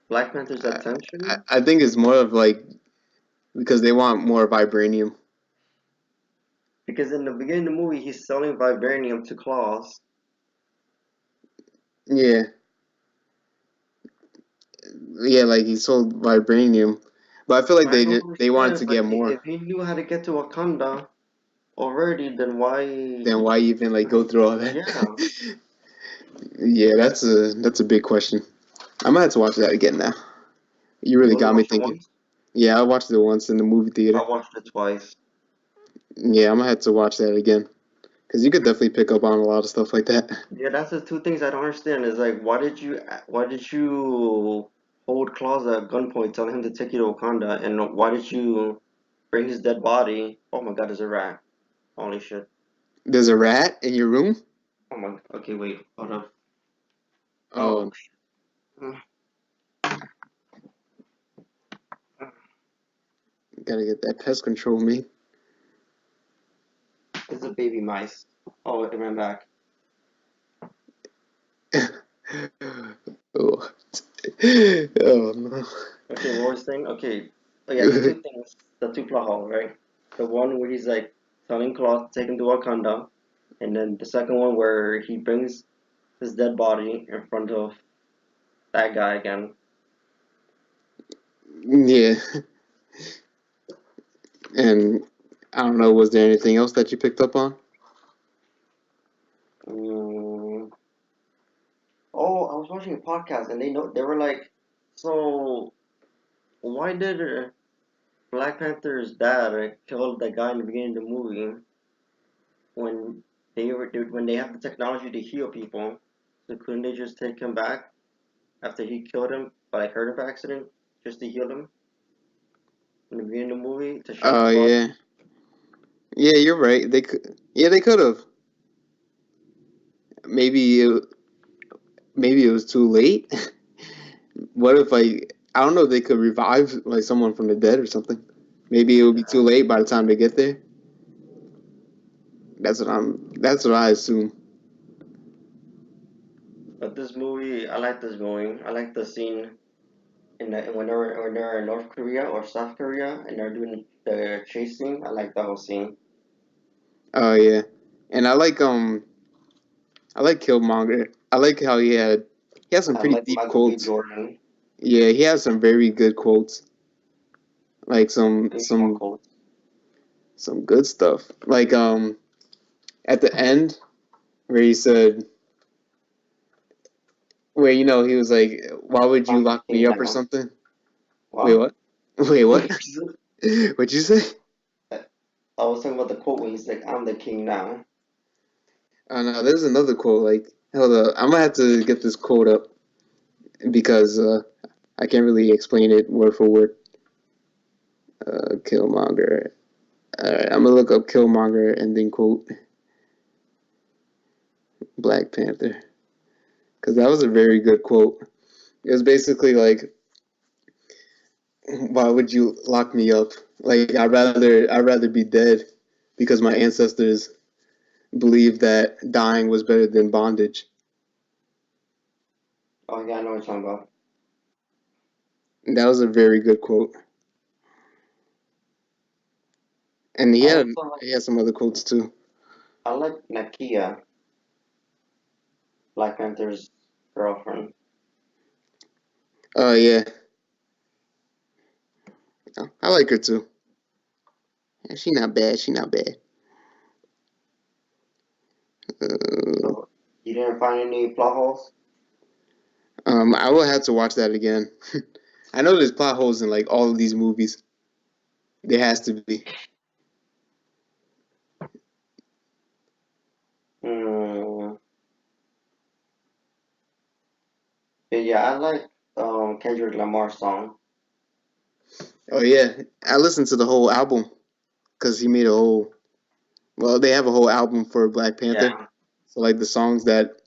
Speaker 2: Black Panther's
Speaker 1: I,
Speaker 2: attention.
Speaker 1: I think it's more of like because they want more vibranium.
Speaker 2: Because in the beginning of the movie, he's selling vibranium to Claus.
Speaker 1: Yeah, yeah, like he sold vibranium, but I feel like
Speaker 2: But I don't
Speaker 1: they wanted
Speaker 2: understand.
Speaker 1: to
Speaker 2: Like,
Speaker 1: get more.
Speaker 2: if he knew how to get to Wakanda already, then why?
Speaker 1: Then why even like go through all that?
Speaker 2: Yeah.
Speaker 1: Yeah, that's a big question. I might have to watch that again now. You
Speaker 2: You
Speaker 1: really
Speaker 2: only
Speaker 1: got me
Speaker 2: watched it
Speaker 1: thinking.
Speaker 2: once.
Speaker 1: Yeah, I watched it once in the movie
Speaker 2: I
Speaker 1: theater.
Speaker 2: watched it twice.
Speaker 1: Yeah, I'm gonna have to watch that again because you could definitely pick up on a lot of stuff like that.
Speaker 2: Yeah, that's the two things I don't understand. Is like, why did you hold Claus at gunpoint, telling him to take you to Wakanda, and why did you bring his dead body? Oh my God, there's a rat. Holy shit.
Speaker 1: There's a rat in your room.
Speaker 2: Oh my. Okay, wait. Hold up. Oh,
Speaker 1: Oh,
Speaker 2: shit.
Speaker 1: gotta get that pest control, me.
Speaker 2: It's a baby mice. Oh, it ran back.
Speaker 1: Oh. Oh no.
Speaker 2: Okay, what was the thing? Okay. Oh yeah, the two things, the two plot holes, right? The one where he's like telling Claus to take him to Wakanda, and then the second one where he brings his dead body in front of that guy again.
Speaker 1: Yeah, and I don't know. Was there anything else that you picked up on?
Speaker 2: Mm. Oh, I was watching a podcast and they were like, so why did Black Panther's dad kill that guy in the beginning of the movie when when they have the technology to heal people? So couldn't they just take him back after he killed him, but like hurt him by accident, just to heal him in the beginning of the movie to show
Speaker 1: Oh
Speaker 2: Claus?
Speaker 1: yeah, yeah. You're right. They could. Yeah, they could have. Maybe it, maybe it was too late. What if like I don't know if they could revive like someone from the dead or something. Maybe it would be too late by the time they get there. That's what I assume.
Speaker 2: But this movie, I like this movie. I like the scene when they're in North Korea or South Korea and they're doing the chasing. I like the whole scene.
Speaker 1: Oh yeah. And I like Killmonger. I like how he has some
Speaker 2: I
Speaker 1: pretty
Speaker 2: like
Speaker 1: deep
Speaker 2: Michael B.
Speaker 1: quotes.
Speaker 2: Jordan.
Speaker 1: Yeah, he has some very good quotes. Like
Speaker 2: Give me more quotes.
Speaker 1: some good stuff. Like at the end where he said where he was like, "Why would you
Speaker 2: I'm the
Speaker 1: lock me
Speaker 2: king
Speaker 1: up or
Speaker 2: now.
Speaker 1: something?" Wait,
Speaker 2: What?
Speaker 1: what? Wait, what? What'd you say?
Speaker 2: I was talking about the quote when he's like, "I'm the king now."
Speaker 1: Oh no, there's another quote. Like, hold up, I'm gonna have to get this quote up because I can't really explain it word for word. Killmonger. All right, I'm gonna look up Killmonger and then quote Black Panther because that was a very good quote. It was basically like, "Why would you lock me up? Like, I'd rather be dead because my ancestors believed that dying was better than bondage."
Speaker 2: Oh yeah, I know what you're talking about.
Speaker 1: And that was a very good quote. And
Speaker 2: I also like
Speaker 1: he had some other quotes too.
Speaker 2: I like Nakia, Black Panther's girlfriend.
Speaker 1: Oh yeah, I like her too. Yeah, she not bad. She not bad. Uh,
Speaker 2: So you didn't find any plot holes?
Speaker 1: I will have to watch that again. I know there's plot holes in like all of these movies. There has to be.
Speaker 2: Hmm. Yeah, I like Kendrick Lamar's song.
Speaker 1: Oh yeah, I listened to the whole album because he made a whole. Well, they have a whole album for Black Panther.
Speaker 2: Yeah,
Speaker 1: So like the songs that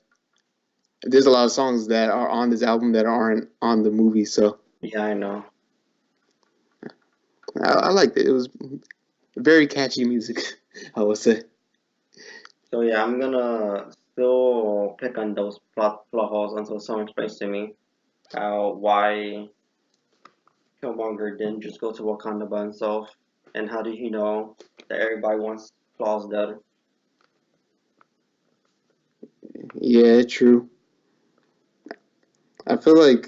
Speaker 1: there's a lot of songs that are on this album that aren't on the movie. So
Speaker 2: yeah, I know.
Speaker 1: I liked it. It was very catchy music. I would say.
Speaker 2: So yeah, I'm gonna still pick on those plot holes until someone explains to me why Killmonger didn't just go to Wakanda by himself, and how did he know that everybody wants Claus dead?
Speaker 1: Yeah, true. I feel like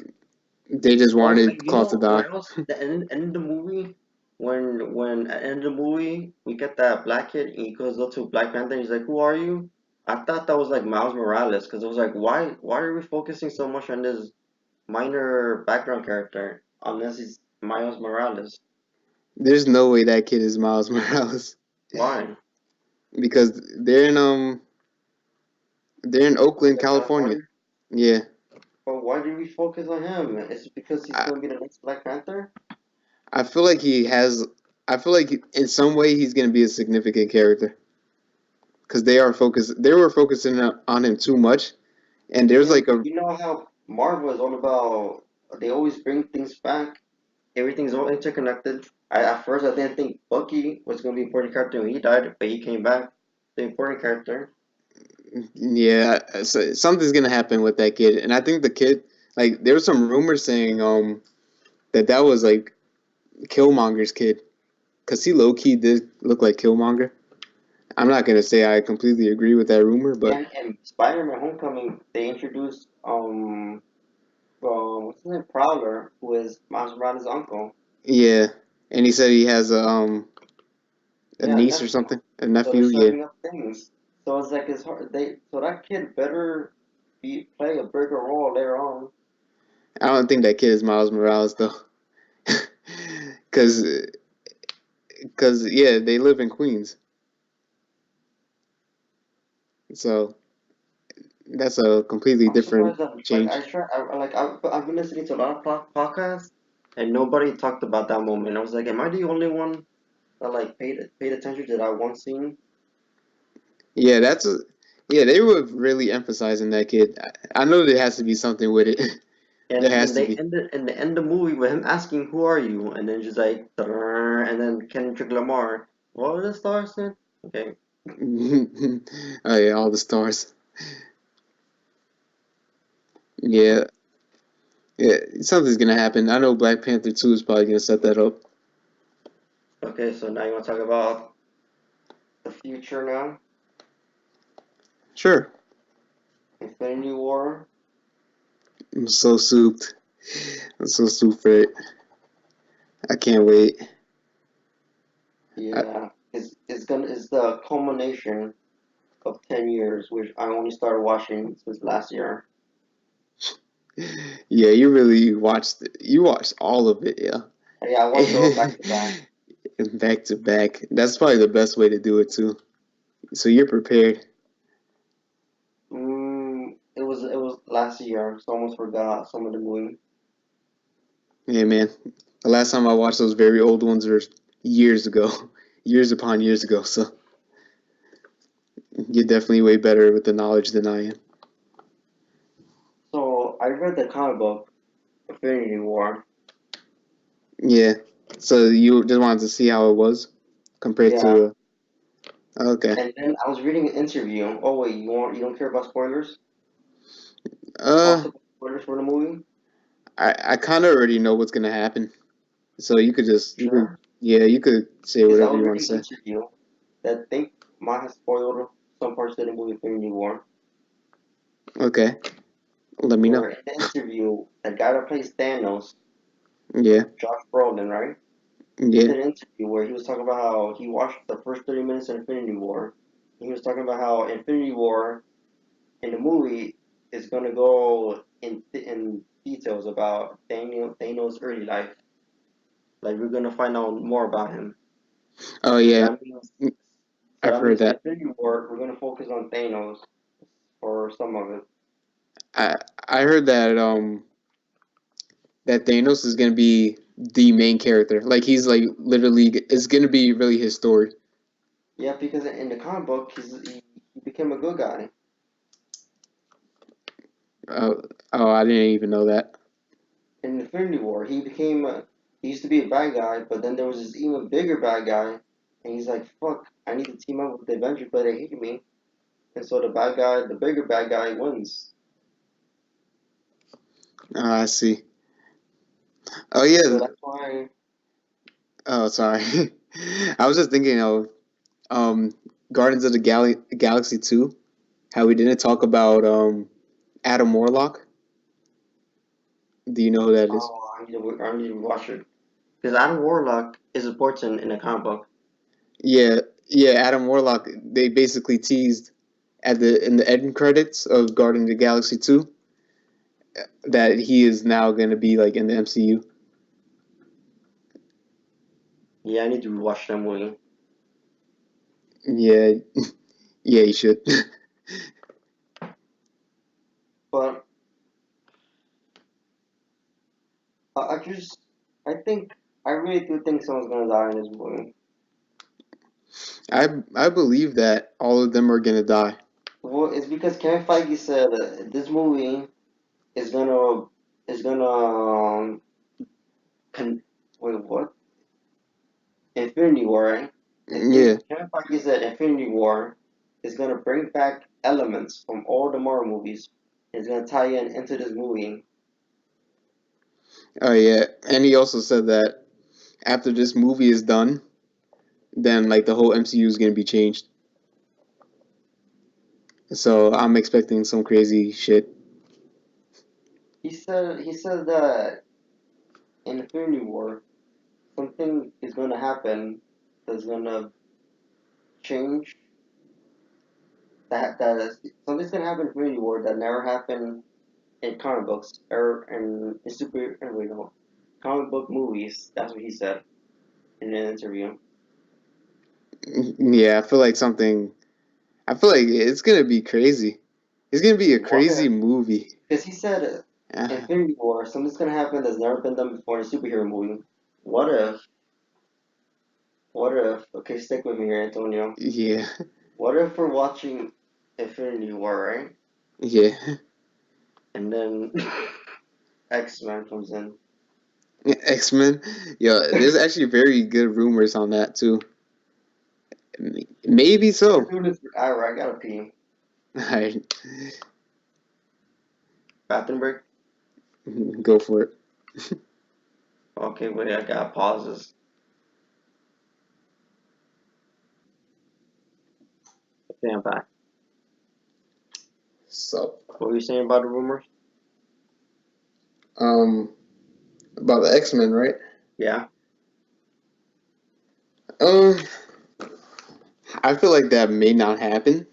Speaker 1: they just
Speaker 2: Oh,
Speaker 1: wanted
Speaker 2: you
Speaker 1: Claus to
Speaker 2: know
Speaker 1: die.
Speaker 2: what else? The end of the movie, when at the end of the movie we get that black kid and he goes up to Black Panther and he's like, "Who are you?" I thought that was like Miles Morales because it was like, why are we focusing so much on this minor background character unless he's Miles Morales?
Speaker 1: There's no way that kid is Miles Morales
Speaker 2: Why?
Speaker 1: because they're in Oakland,
Speaker 2: Oakland,
Speaker 1: California.
Speaker 2: California.
Speaker 1: Yeah,
Speaker 2: But why did we focus on him? Is it because he's
Speaker 1: I
Speaker 2: gonna be the next Black Panther?
Speaker 1: I feel like he has. I feel like in some way he's gonna be a significant character because they are focused. They were focusing on him too much, and there's
Speaker 2: Yeah,
Speaker 1: like
Speaker 2: but
Speaker 1: a
Speaker 2: you know how Marvel is all about. They always bring things back. Everything's all interconnected. At first I didn't think Bucky was gonna be an important character when he died, but he came back, the important character.
Speaker 1: yeah. So something's gonna happen with that kid, and I think the kid like there was some rumors saying that was like Killmonger's kid because he low key did look like Killmonger. I'm not gonna say I completely agree with that rumor, but
Speaker 2: And Spider-Man: Homecoming, they introduced what's his name, Prowler, who is Miles Morales' uncle.
Speaker 1: yeah. And he said he has a
Speaker 2: Yeah,
Speaker 1: niece or
Speaker 2: nephew.
Speaker 1: something, a
Speaker 2: So they're
Speaker 1: nephew. Yeah,
Speaker 2: setting up things. So it's like it's hard. So that kid better be play a bigger role later on.
Speaker 1: I don't think that kid is Miles Morales though, because yeah, they live in Queens, so that's a completely
Speaker 2: I'm
Speaker 1: different
Speaker 2: surprised that like
Speaker 1: change.
Speaker 2: I've been listening to a lot of podcasts and nobody talked about that moment. I was like, am I the only one that like paid attention to that one scene?
Speaker 1: Yeah, yeah. They were really emphasizing that kid. I know there has to be something with it. There
Speaker 2: And
Speaker 1: has
Speaker 2: then
Speaker 1: to
Speaker 2: they
Speaker 1: be.
Speaker 2: end the movie with him asking, "Who are you?" And then just like, "Drrrr," and then Kendrick Lamar, "What was the star said?" Okay,
Speaker 1: Oh yeah, all the stars. Yeah, yeah. Something's gonna happen. I know Black Panther 2 is probably gonna set that up.
Speaker 2: okay. So now you want to talk about the future now?
Speaker 1: Sure.
Speaker 2: Infinity War.
Speaker 1: I'm so souped. I'm so souped for it. I can't wait. I,
Speaker 2: Yeah, it's the culmination of 10 years, which I only started watching since last year.
Speaker 1: yeah, you watched all of it, yeah.
Speaker 2: Yeah, I watched it all back to back.
Speaker 1: Back to back. That's probably the best way to do it too. So you're prepared.
Speaker 2: It was last year, so I almost forgot some of the movie.
Speaker 1: Yeah, man. The last time I watched those very old ones were years ago, years upon years ago. So you're definitely way better with the knowledge than I am.
Speaker 2: So I read the comic book Infinity War.
Speaker 1: Yeah. So you just wanted to see how it was compared
Speaker 2: Yeah,
Speaker 1: to. Okay.
Speaker 2: and then I was reading an interview. Oh wait, you don't care about spoilers?
Speaker 1: Uh,
Speaker 2: Possible spoilers for the movie?
Speaker 1: I kind of already know what's gonna happen. So you could,
Speaker 2: Sure.
Speaker 1: yeah, you could say
Speaker 2: Because I
Speaker 1: whatever
Speaker 2: was
Speaker 1: you want to
Speaker 2: reading an
Speaker 1: say.
Speaker 2: interview that think might have spoiled some parts of the movie Infinity War.
Speaker 1: Okay. Let me know.
Speaker 2: Where in the interview, the guy that plays Thanos,
Speaker 1: Yeah.
Speaker 2: Josh Brolin, right? He
Speaker 1: Yeah.
Speaker 2: did an interview where he was talking about how he watched the first 30 minutes of Infinity War. He was talking about how Infinity War in the movie is going to go in details about Thanos' early life. Like we're going to find out more about him.
Speaker 1: Oh
Speaker 2: So
Speaker 1: yeah.
Speaker 2: that means so
Speaker 1: I've
Speaker 2: that
Speaker 1: heard
Speaker 2: means in
Speaker 1: that.
Speaker 2: Infinity War we're going to focus on Thanos for some of it.
Speaker 1: I I heard that Thanos is gonna be the main character. Like he's like literally it's gonna be really his story.
Speaker 2: Yeah, because in the comic book he became a good guy.
Speaker 1: Oh, oh, I didn't even know that.
Speaker 2: In Infinity War, he used to be a bad guy, but then there was this even bigger bad guy, and he's like, "Fuck, I need to team up with the Avengers, but they hate me." And so the bigger bad guy wins.
Speaker 1: Oh, I see. Oh
Speaker 2: So
Speaker 1: yeah.
Speaker 2: that's why.
Speaker 1: Oh, sorry. I was just thinking of um Guardians of the Galaxy 2. How we didn't talk about Adam Warlock. Do you know who that is?
Speaker 2: Oh, I need to watch it because Adam Warlock is important in the comic book.
Speaker 1: Yeah, yeah. Adam Warlock. They basically teased at the in the end credits of Guardians of the Galaxy 2 that he is now going to be like in the MCU.
Speaker 2: Yeah, I need to rewatch that movie.
Speaker 1: Yeah, yeah, you should.
Speaker 2: But I just, I think, I really do think someone's gonna die in this movie.
Speaker 1: I believe that all of them are gonna die.
Speaker 2: Well, it's because Kevin Feige said this movie is gonna is gonna wait, what? Infinity War, right?
Speaker 1: Yeah.
Speaker 2: Kevin Feige said Infinity War is gonna bring back elements from all the Marvel movies. It's gonna tie into this movie.
Speaker 1: Oh yeah. And he also said that after this movie is done, then like the whole MCU is gonna be changed. So I'm expecting some crazy shit.
Speaker 2: He said that in Infinity War something is gonna happen that's gonna change that is something's gonna happen in Infinity War that never happened in comic books or in super wait, no, comic book movies. That's what he said in an interview.
Speaker 1: Yeah, I feel like something. I feel like it's gonna be crazy. It's gonna be a
Speaker 2: What
Speaker 1: crazy
Speaker 2: if?
Speaker 1: movie.
Speaker 2: Because he said
Speaker 1: Uh,
Speaker 2: Infinity War, something's gonna happen that's never been done before in a superhero movie. What if? What if? Okay, stick with me here, Antonio.
Speaker 1: yeah,
Speaker 2: What if we're watching Infinity War, right?
Speaker 1: yeah.
Speaker 2: And then X-Men comes in.
Speaker 1: X-Men. Yeah, there's actually very good rumors on that too. Maybe
Speaker 2: We're
Speaker 1: so.
Speaker 2: doing this forever. I gotta pee.
Speaker 1: Alright,
Speaker 2: Bathroom break.
Speaker 1: go for it.
Speaker 2: Okay, wait. I got pauses. Okay, I'm back.
Speaker 1: So,
Speaker 2: What were you saying about the rumors?
Speaker 1: um, about the X-Men, right?
Speaker 2: Yeah.
Speaker 1: Um, I feel like that may not happen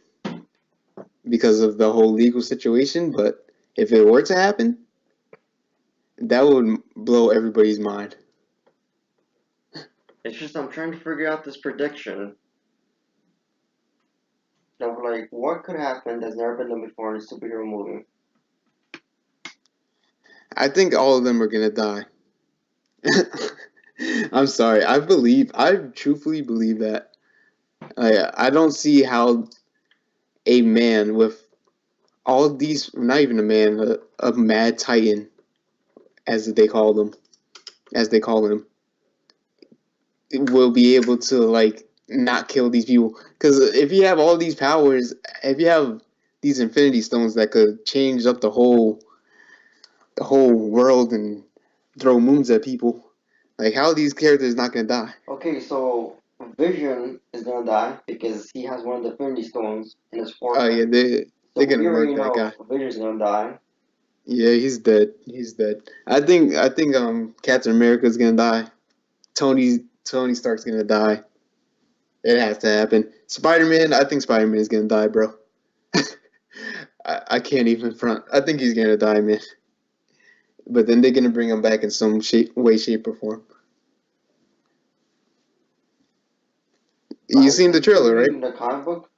Speaker 1: because of the whole legal situation, but if it were to happen, that would blow everybody's mind.
Speaker 2: It's just I'm trying to figure out this prediction of like what could happen that's never been done before in a superhero movie.
Speaker 1: I think all of them are gonna die. I'm sorry. I truthfully believe that. I don't see how a man with all these, not even a man, a mad titan, as they call them, as they call him, will be able to like not kill these people. Because if you have all these powers, if you have these Infinity Stones that could change up the whole world and throw moons at people, like how are these characters not gonna die?
Speaker 2: Okay, so Vision is gonna die because he has one of the Infinity Stones in his
Speaker 1: Oh yeah,
Speaker 2: forehead.
Speaker 1: they're
Speaker 2: So we
Speaker 1: gonna
Speaker 2: already
Speaker 1: murk that
Speaker 2: know
Speaker 1: guy.
Speaker 2: Vision's gonna die.
Speaker 1: Yeah, he's dead. He's dead. I think Captain America's gonna die. Tony Stark's gonna die. It has to happen. Spider Man, I think Spider Man is gonna die, bro. I can't even front. I think he's gonna die, man. But then they're gonna bring him back in some way, shape, or form. You seen the
Speaker 2: Have you been
Speaker 1: trailer, right?
Speaker 2: reading the comic book?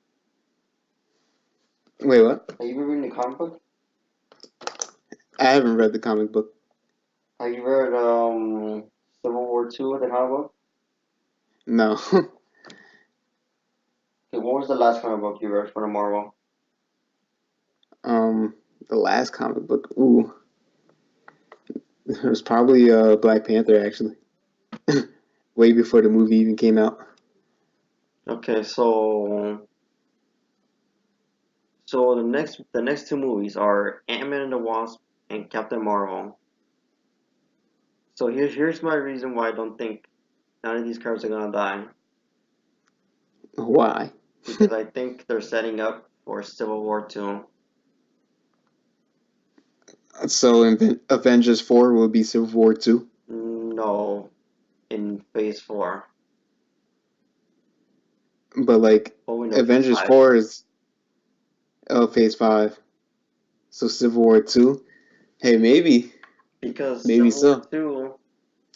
Speaker 1: Wait, what?
Speaker 2: Have you been reading the comic book?
Speaker 1: I haven't read the comic book.
Speaker 2: Have you read Civil War Two, the comic book?
Speaker 1: No.
Speaker 2: Okay, what was the last comic book you read for the Marvel?
Speaker 1: um, the last comic book. Ooh, it was probably Black Panther actually. Way before the movie even came out.
Speaker 2: Okay, so the next two movies are Ant-Man and the Wasp and Captain Marvel. So here's my reason why I don't think none of these characters are gonna die.
Speaker 1: Why?
Speaker 2: Because I think they're setting up for Civil War 2.
Speaker 1: So Avengers 4 will be Civil War 2.
Speaker 2: No, in Phase 4.
Speaker 1: But like
Speaker 2: Oh, we know Phase
Speaker 1: Avengers
Speaker 2: 5.
Speaker 1: 4 is Phase 5. So Civil War 2. Hey, maybe.
Speaker 2: Because
Speaker 1: Maybe
Speaker 2: Civil War
Speaker 1: so.
Speaker 2: 2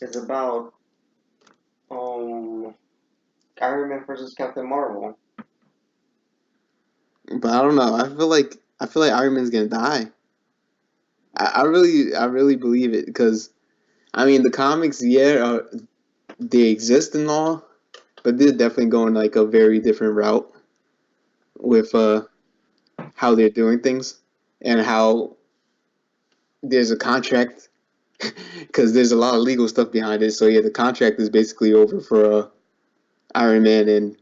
Speaker 2: is about Um, Iron Man versus Captain Marvel.
Speaker 1: But I don't know. I feel like Iron Man's gonna die. I really believe it because I mean the comics, yeah, they exist and all, but they're definitely going like a very different route with how they're doing things and how there's a contract because there's a lot of legal stuff behind it. So yeah, the contract is basically over for Iron Man and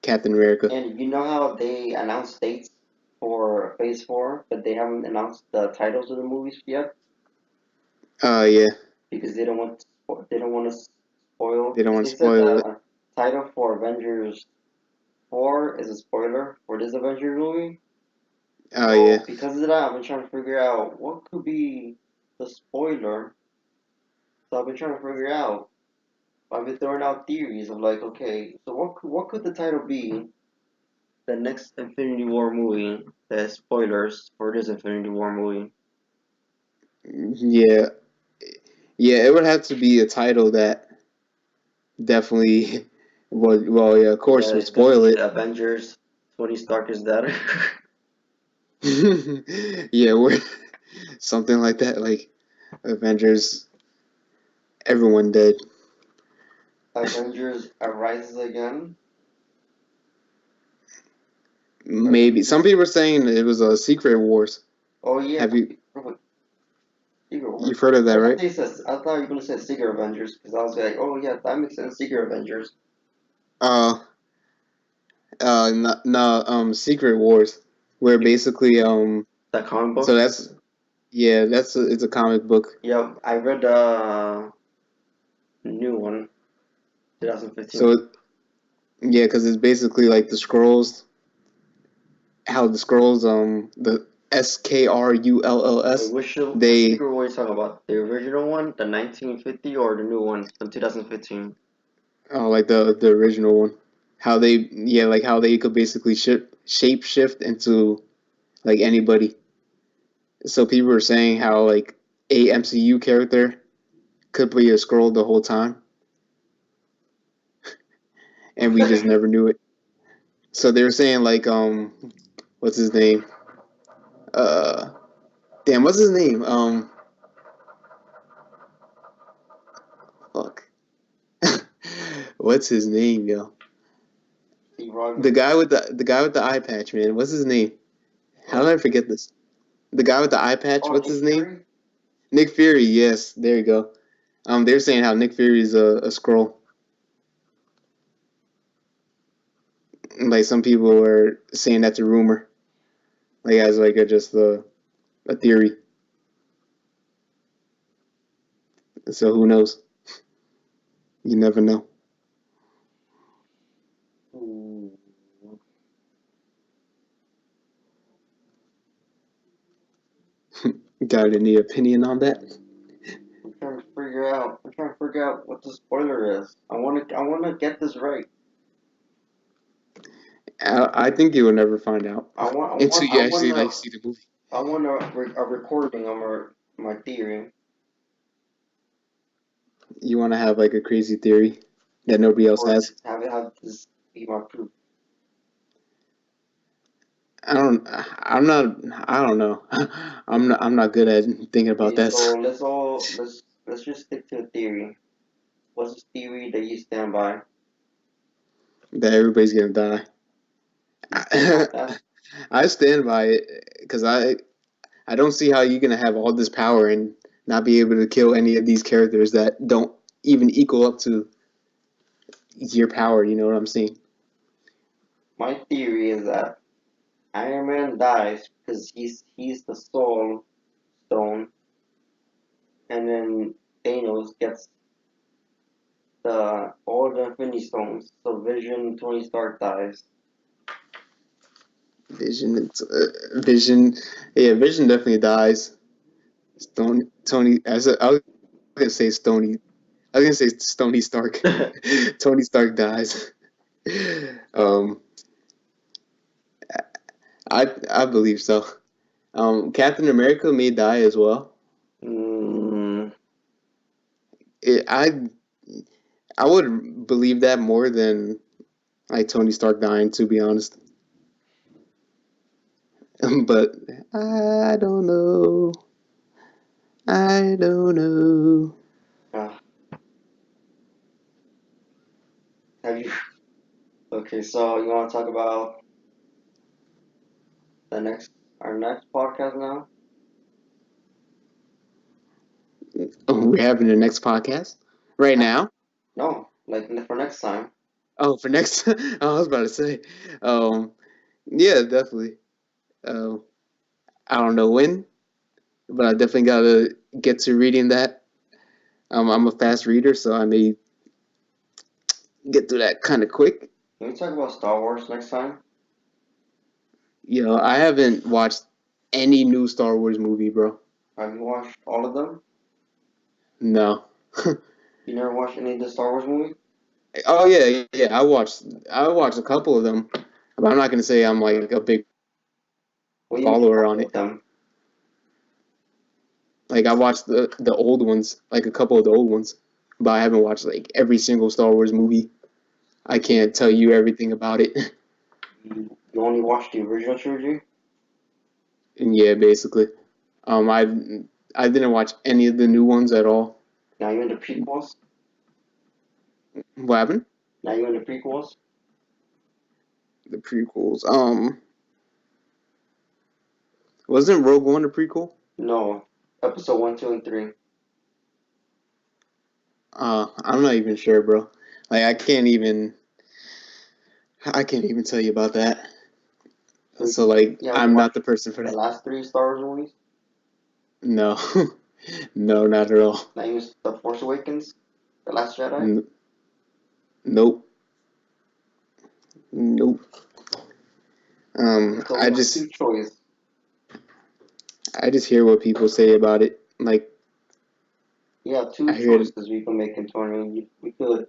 Speaker 1: Captain America.
Speaker 2: And you know how they announced dates for Phase 4, but they haven't announced the titles of the movies yet
Speaker 1: Yeah,
Speaker 2: because they don't want to spoil.
Speaker 1: they don't
Speaker 2: Because
Speaker 1: want
Speaker 2: they
Speaker 1: to
Speaker 2: said
Speaker 1: spoil it.
Speaker 2: the title for Avengers 4 is a spoiler for this Avengers movie.
Speaker 1: Yeah.
Speaker 2: So because of that, I've been trying to figure out what could be the spoiler. So I've been trying to figure out. I've been throwing out theories of like, okay, so what could the title be? The next Infinity War movie. The spoilers for this Infinity War movie.
Speaker 1: Yeah, yeah, it would have to be a title that definitely, well, yeah, of course,
Speaker 2: Yeah,
Speaker 1: would
Speaker 2: it's gonna
Speaker 1: spoil
Speaker 2: be
Speaker 1: it.
Speaker 2: the Avengers. Tony Stark is dead.
Speaker 1: Yeah, we're something like that, like Avengers, everyone dead.
Speaker 2: Avengers arises again.
Speaker 1: Maybe some
Speaker 2: Avengers.
Speaker 1: people are saying it was a Secret Wars.
Speaker 2: Oh yeah,
Speaker 1: Have you
Speaker 2: Secret Wars.
Speaker 1: you've heard of that,
Speaker 2: I thought
Speaker 1: right?
Speaker 2: they said. I thought you were gonna say Secret Avengers because I was like, oh yeah, that makes sense. Secret Avengers.
Speaker 1: Uh, no, no, Secret Wars, where basically,
Speaker 2: That comic
Speaker 1: so
Speaker 2: book.
Speaker 1: that's yeah, it's a comic book.
Speaker 2: Yeah, I read new one, 2015.
Speaker 1: So yeah, because it's basically like the scrolls, how the scrolls, the
Speaker 2: Wait,
Speaker 1: Skrulls,
Speaker 2: which
Speaker 1: they,
Speaker 2: Secret War are you talking about? The original one, the 1950, or the new one from 2015?
Speaker 1: like the original one, how they, yeah, like how they could basically shape shift into like anybody. So people were saying how like a MCU character could be a scroll the whole time, and we just never knew it. So they were saying like what's his name? Uh, damn, what's his name? Fuck, what's his name, yo?
Speaker 2: Steve
Speaker 1: The
Speaker 2: Rogers.
Speaker 1: guy with the guy with the eye patch, man. What's his name? How did I forget this? The guy with the eye patch.
Speaker 2: Oh,
Speaker 1: What's
Speaker 2: Nick
Speaker 1: his name?
Speaker 2: Fury.
Speaker 1: Nick Fury. Yes, there you go. They're saying how Nick Fury is a scroll. Like some people are saying that's a rumor, like as like just a theory. So who knows? You never know.
Speaker 2: Ooh.
Speaker 1: Got any opinion on that?
Speaker 2: I'm trying to figure out what the spoiler is. I wanna get this right.
Speaker 1: I think you will never find out until
Speaker 2: I
Speaker 1: you actually
Speaker 2: want
Speaker 1: like
Speaker 2: a,
Speaker 1: see the movie.
Speaker 2: I want a recording of my theory.
Speaker 1: You want to have like a crazy theory that nobody else
Speaker 2: Record
Speaker 1: has.
Speaker 2: it. Have this be my proof.
Speaker 1: I don't. I'm not. I don't know. I'm not good at thinking about
Speaker 2: Okay,
Speaker 1: that.
Speaker 2: so let's just stick to a theory. What's the theory that you stand by?
Speaker 1: That everybody's gonna die.
Speaker 2: You stand by that?
Speaker 1: I stand by it because I don't see how you're gonna have all this power and not be able to kill any of these characters that don't even equal up to your power. You know what I'm saying?
Speaker 2: My theory is that Iron Man dies because he's the Soul Stone, and then Thanos gets the all the Infinity Stones. So Vision, Tony Stark dies.
Speaker 1: Vision. Yeah, Vision definitely dies. Tony. I was gonna say Stony. I was gonna say Stony Stark. Tony Stark dies. Um, I believe so. Captain America may die as well.
Speaker 2: mm,
Speaker 1: It, I would believe that more than like Tony Stark dying, to be honest. But I don't know. I don't know.
Speaker 2: Uh, have you? Okay, so you want to talk about the next our next podcast now?
Speaker 1: Oh, we're having the next podcast right
Speaker 2: Yeah.
Speaker 1: now.
Speaker 2: No, like for next time.
Speaker 1: Oh, for next. I was about to say. Um, yeah, definitely. Um, I don't know when, but I definitely gotta get to reading that. I'm a fast reader, so I may get through that kind of quick.
Speaker 2: Can we talk about Star Wars next time?
Speaker 1: I haven't watched any new Star Wars movie, bro.
Speaker 2: Have you watched all of them?
Speaker 1: No.
Speaker 2: You never watched any of the Star Wars movies?
Speaker 1: Oh yeah, yeah. I watched a couple of them, but I'm not gonna say I'm like a big
Speaker 2: What do you mean
Speaker 1: follower on
Speaker 2: all
Speaker 1: it.
Speaker 2: of them?
Speaker 1: Like I watched the old ones, like a couple of the old ones, but I haven't watched like every single Star Wars movie. I can't tell you everything about it.
Speaker 2: You only watched the original trilogy?
Speaker 1: And yeah, basically, I didn't watch any of the new ones at all.
Speaker 2: Now you into prequels?
Speaker 1: What happened?
Speaker 2: Now you into prequels?
Speaker 1: The prequels. Wasn't Rogue One a prequel?
Speaker 2: No. Episode 1, 2, and 3.
Speaker 1: I'm not even sure, bro. Like I can't even tell you about that.
Speaker 2: So
Speaker 1: So like,
Speaker 2: you haven't
Speaker 1: I'm not
Speaker 2: watched
Speaker 1: the person for
Speaker 2: the
Speaker 1: that.
Speaker 2: last three Star Wars movies?
Speaker 1: No, no, not at all.
Speaker 2: Now you The Force Awakens? The Last Jedi?
Speaker 1: N- nope, nope.
Speaker 2: So
Speaker 1: I
Speaker 2: what's
Speaker 1: just
Speaker 2: your choice?
Speaker 1: I just hear what people say about it. Like
Speaker 2: You have two
Speaker 1: I hear it
Speaker 2: choices we can make in 20. We could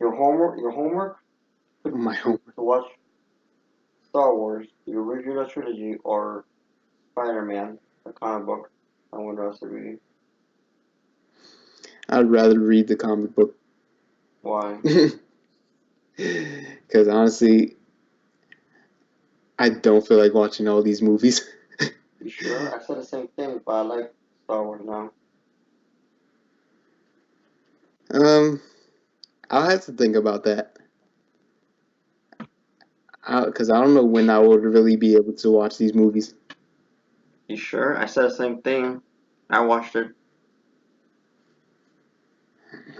Speaker 2: your homework could
Speaker 1: on my
Speaker 2: be
Speaker 1: home.
Speaker 2: to watch Star Wars, the original trilogy, or Spider-Man, the comic book. I want us to read.
Speaker 1: I'd rather read the comic book
Speaker 2: Why?
Speaker 1: because honestly, I don't feel like watching all these movies.
Speaker 2: You sure? I said the same thing, but I like Star Wars now.
Speaker 1: um, I'll have to think about that because I don't know when I would really be able to watch these movies.
Speaker 2: You sure? I said the same thing. I watched it.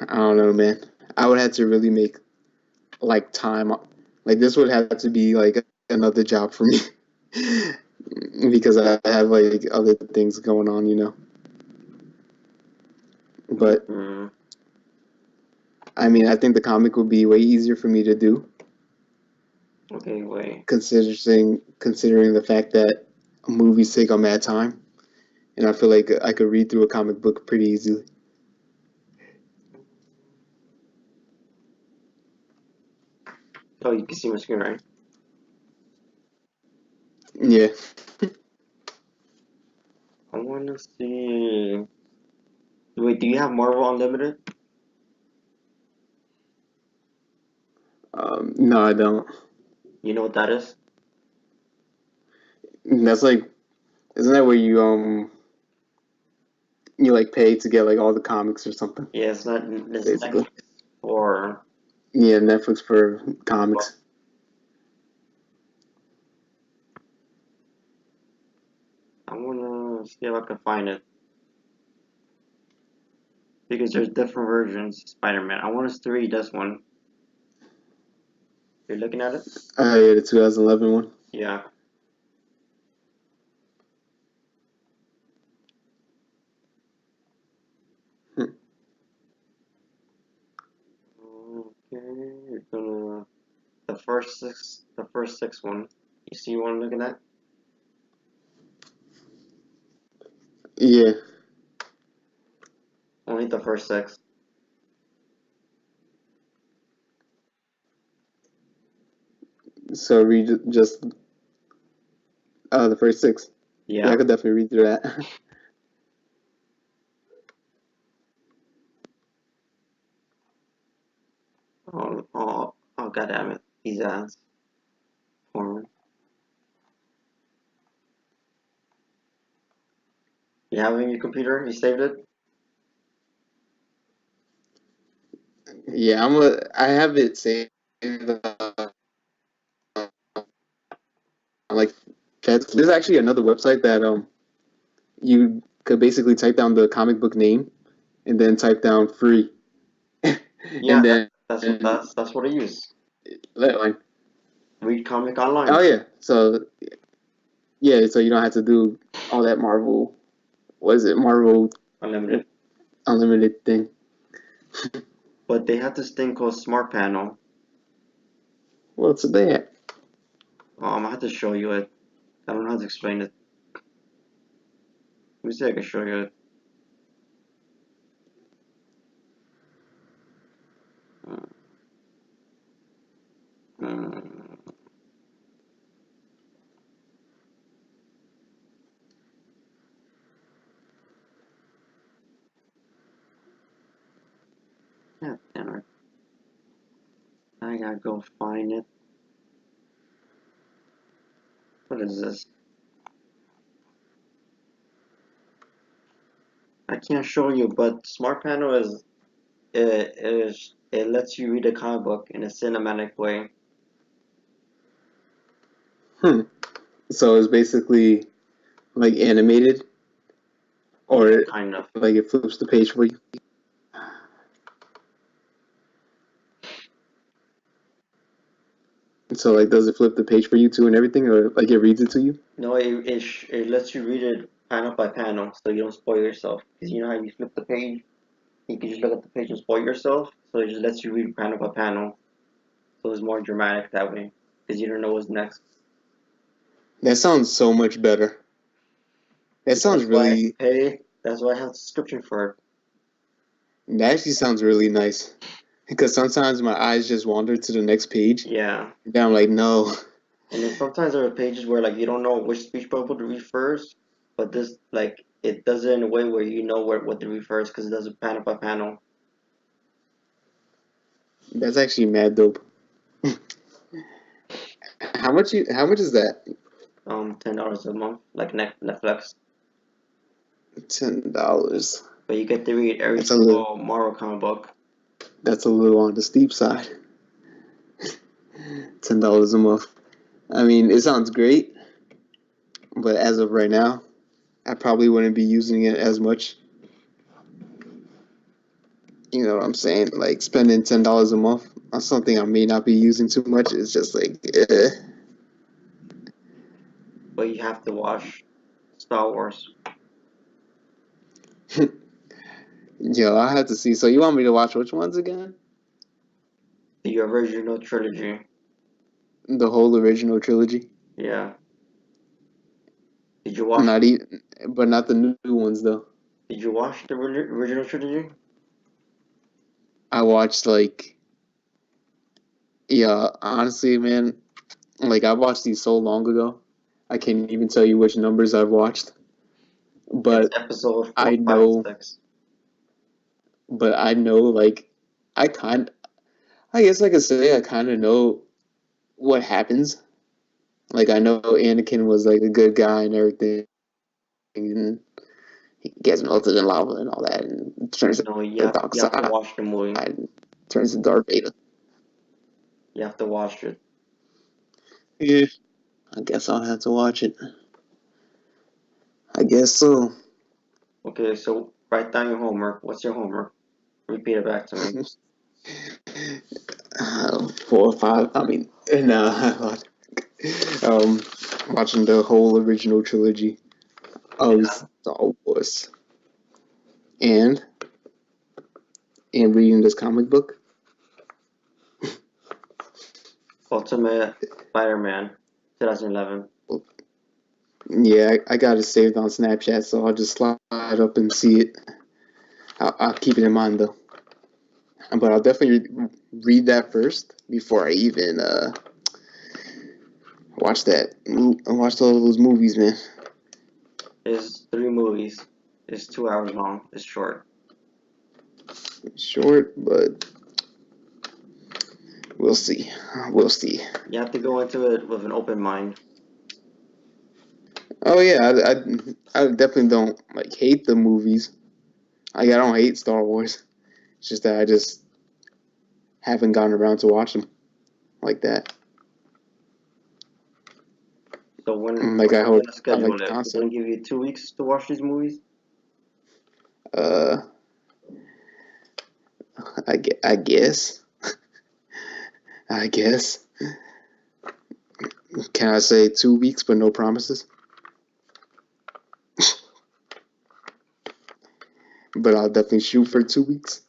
Speaker 1: I don't know, man. I would have to really make like time. Like this would have to be like another job for me because I have like other things going on. But
Speaker 2: Mm,
Speaker 1: I mean, I think the comic would be way easier for me to do,
Speaker 2: okay, wait.
Speaker 1: considering the fact that movies take a mad time, and I feel like I could read through a comic book pretty easily.
Speaker 2: Oh, you can see my screen, right?
Speaker 1: Yeah.
Speaker 2: I want to see. Wait, do you have Marvel Unlimited?
Speaker 1: No, I don't.
Speaker 2: You know what that is?
Speaker 1: That's like, isn't that where you like pay to get like all the comics or something?
Speaker 2: Yeah, it's
Speaker 1: Basically.
Speaker 2: Netflix for.
Speaker 1: Yeah, Netflix for comics.
Speaker 2: I wanna see if I can find it because there's different versions of Spider-Man. I want us to read this one. You're looking at it?
Speaker 1: Yeah, the 2011 one.
Speaker 2: Yeah.
Speaker 1: Hmm.
Speaker 2: Okay, you're gonna the first six one. You see what I'm looking at?
Speaker 1: Yeah.
Speaker 2: Only the first six.
Speaker 1: So read just the first six. Yeah, I
Speaker 2: Yeah.
Speaker 1: could definitely read through that.
Speaker 2: Oh, god damn it. These ads. Porn. You have it in your computer? You saved it?
Speaker 1: Yeah, I have it saved like there's actually another website that you could basically type down the comic book name and then type down free
Speaker 2: Yeah,
Speaker 1: and then
Speaker 2: that's what I use.
Speaker 1: like
Speaker 2: Read comic online.
Speaker 1: oh yeah, so yeah, so you don't have to do all that Marvel, what is it, Marvel
Speaker 2: Unlimited.
Speaker 1: Unlimited thing.
Speaker 2: But they have this thing called Smart Panel.
Speaker 1: What's that?
Speaker 2: I'm gonna have to show you it. I don't know how to explain it. Let me see if I can show you it. Mm, yeah, damn it. I gotta go find it. What is this? I can't show you, but Smart Panel it lets you read a comic book in a cinematic way.
Speaker 1: Hmm. So it's basically like animated,
Speaker 2: Yeah,
Speaker 1: or
Speaker 2: kind of.
Speaker 1: like it flips the page for you. So like, does it flip the page for you too and everything, or like it reads it to you?
Speaker 2: No, it lets you read it panel by panel, so you don't spoil yourself. Because you know how you flip the page, you can just look at the page and spoil yourself. So it just lets you read panel by panel, so it's more dramatic that way. Because you don't know what's next.
Speaker 1: That sounds so much better. That
Speaker 2: Yeah,
Speaker 1: sounds really.
Speaker 2: that's why I have a subscription for it.
Speaker 1: That actually sounds really nice. Because sometimes my eyes just wander to the next page,
Speaker 2: Yeah.
Speaker 1: and then I'm like, no.
Speaker 2: And then sometimes there are pages where like you don't know which speech bubble to read first, but this like it does it in a way where you know what to read first because it does it panel by panel.
Speaker 1: That's actually mad dope. How much is that?
Speaker 2: $10 a month like Netflix,
Speaker 1: $10.
Speaker 2: but you get to read every
Speaker 1: That's a little
Speaker 2: single Marvel comic book.
Speaker 1: that's a little on the steep side. $10 a month. I mean, it sounds great, but as of right now, I probably wouldn't be using it as much. You know what I'm saying? Like spending $10 a month on something I may not be using too much is just like, eh.
Speaker 2: But you have to watch Star Wars,
Speaker 1: Yo, I have to see. So you want me to watch which ones again?
Speaker 2: the original trilogy.
Speaker 1: The whole original trilogy?
Speaker 2: Yeah. Did you watch?
Speaker 1: Not even, but not the new ones though.
Speaker 2: Did you watch the original trilogy?
Speaker 1: I watched like, yeah, honestly, man, like I watched these so long ago. I can't even tell you which numbers I've watched,
Speaker 2: It's
Speaker 1: but
Speaker 2: episode four,
Speaker 1: I
Speaker 2: five, and
Speaker 1: know,
Speaker 2: six.
Speaker 1: but I know, like, I kind, I guess I could say I kind of know what happens. Like, I know Anakin was like a good guy and everything, and he gets melted in lava and all that, and turns to
Speaker 2: No,
Speaker 1: the dark
Speaker 2: you have to
Speaker 1: side,
Speaker 2: watch the movie.
Speaker 1: and turns to Darth Vader.
Speaker 2: You have to watch it.
Speaker 1: Yeah, I guess I'll have to watch it. I guess so.
Speaker 2: Okay, so write down your homework. What's your homework? Repeat it back to me.
Speaker 1: 4 or 5. I mean, no, um, watching the whole original trilogy of
Speaker 2: Yeah.
Speaker 1: Star Wars and reading this comic book.
Speaker 2: Ultimate Spider-Man, 2011.
Speaker 1: Yeah, I got it saved on Snapchat, so I'll just slide up and see it. I'll keep it in mind though, but I'll definitely read that first before I even watch that. Watch all those movies, man.
Speaker 2: It's 3 movies. It's 2 hours long. It's short.
Speaker 1: Short, but We'll see. We'll see.
Speaker 2: You have to go into it with an open mind.
Speaker 1: Oh yeah, I definitely don't like hate the movies. Like I don't hate Star Wars. It's just that I just haven't gotten around to watch them like that.
Speaker 2: So
Speaker 1: Like
Speaker 2: when
Speaker 1: I
Speaker 2: are you
Speaker 1: hope
Speaker 2: gonna
Speaker 1: I like
Speaker 2: schedule
Speaker 1: the
Speaker 2: it? We're gonna
Speaker 1: concept.
Speaker 2: give you 2 weeks to watch these movies.
Speaker 1: Uh, I guess I guess. Can I say 2 weeks but no promises? But I'll definitely shoot for 2 weeks.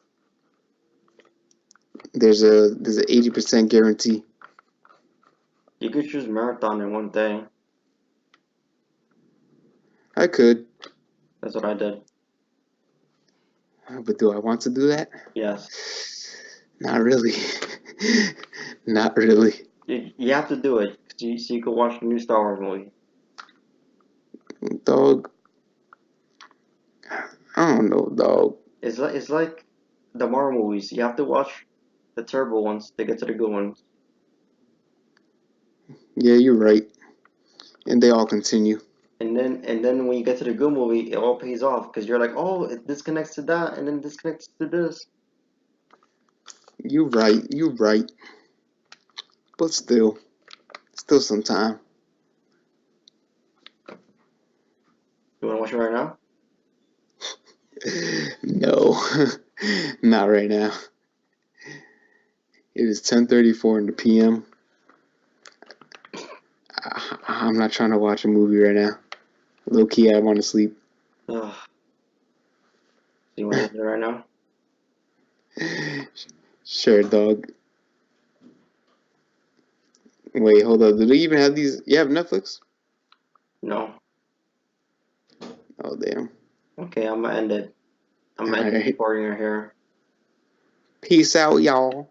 Speaker 1: There's an 80% guarantee.
Speaker 2: You could choose marathon in one day.
Speaker 1: I could,
Speaker 2: That's what I did.
Speaker 1: but do I want to do that?
Speaker 2: Yes.
Speaker 1: Not really. Not really.
Speaker 2: You have to do it so you can watch the new Star Wars movie.
Speaker 1: Dog, I don't know, dog.
Speaker 2: It's like the Marvel movies. You have to watch the Turbo ones to get to the good ones.
Speaker 1: Yeah, you're right. And they all continue.
Speaker 2: And then when you get to the good movie, it all pays off because you're like, oh, it disconnects to that, and then disconnects to this.
Speaker 1: You right. You right. But still some time.
Speaker 2: You wanna watch it right now?
Speaker 1: No, not right now. It is 10:34 in the p.m. I'm not trying to watch a movie right now. Low key, I want to sleep.
Speaker 2: Ugh. So you wanna end it right now?
Speaker 1: Sure, dog. Wait, hold up. Do they even have these? You have Netflix?
Speaker 2: No.
Speaker 1: Oh, damn.
Speaker 2: Okay, I'm gonna end it. I'm
Speaker 1: All
Speaker 2: gonna end the
Speaker 1: right.
Speaker 2: recording right here.
Speaker 1: Peace out, y'all.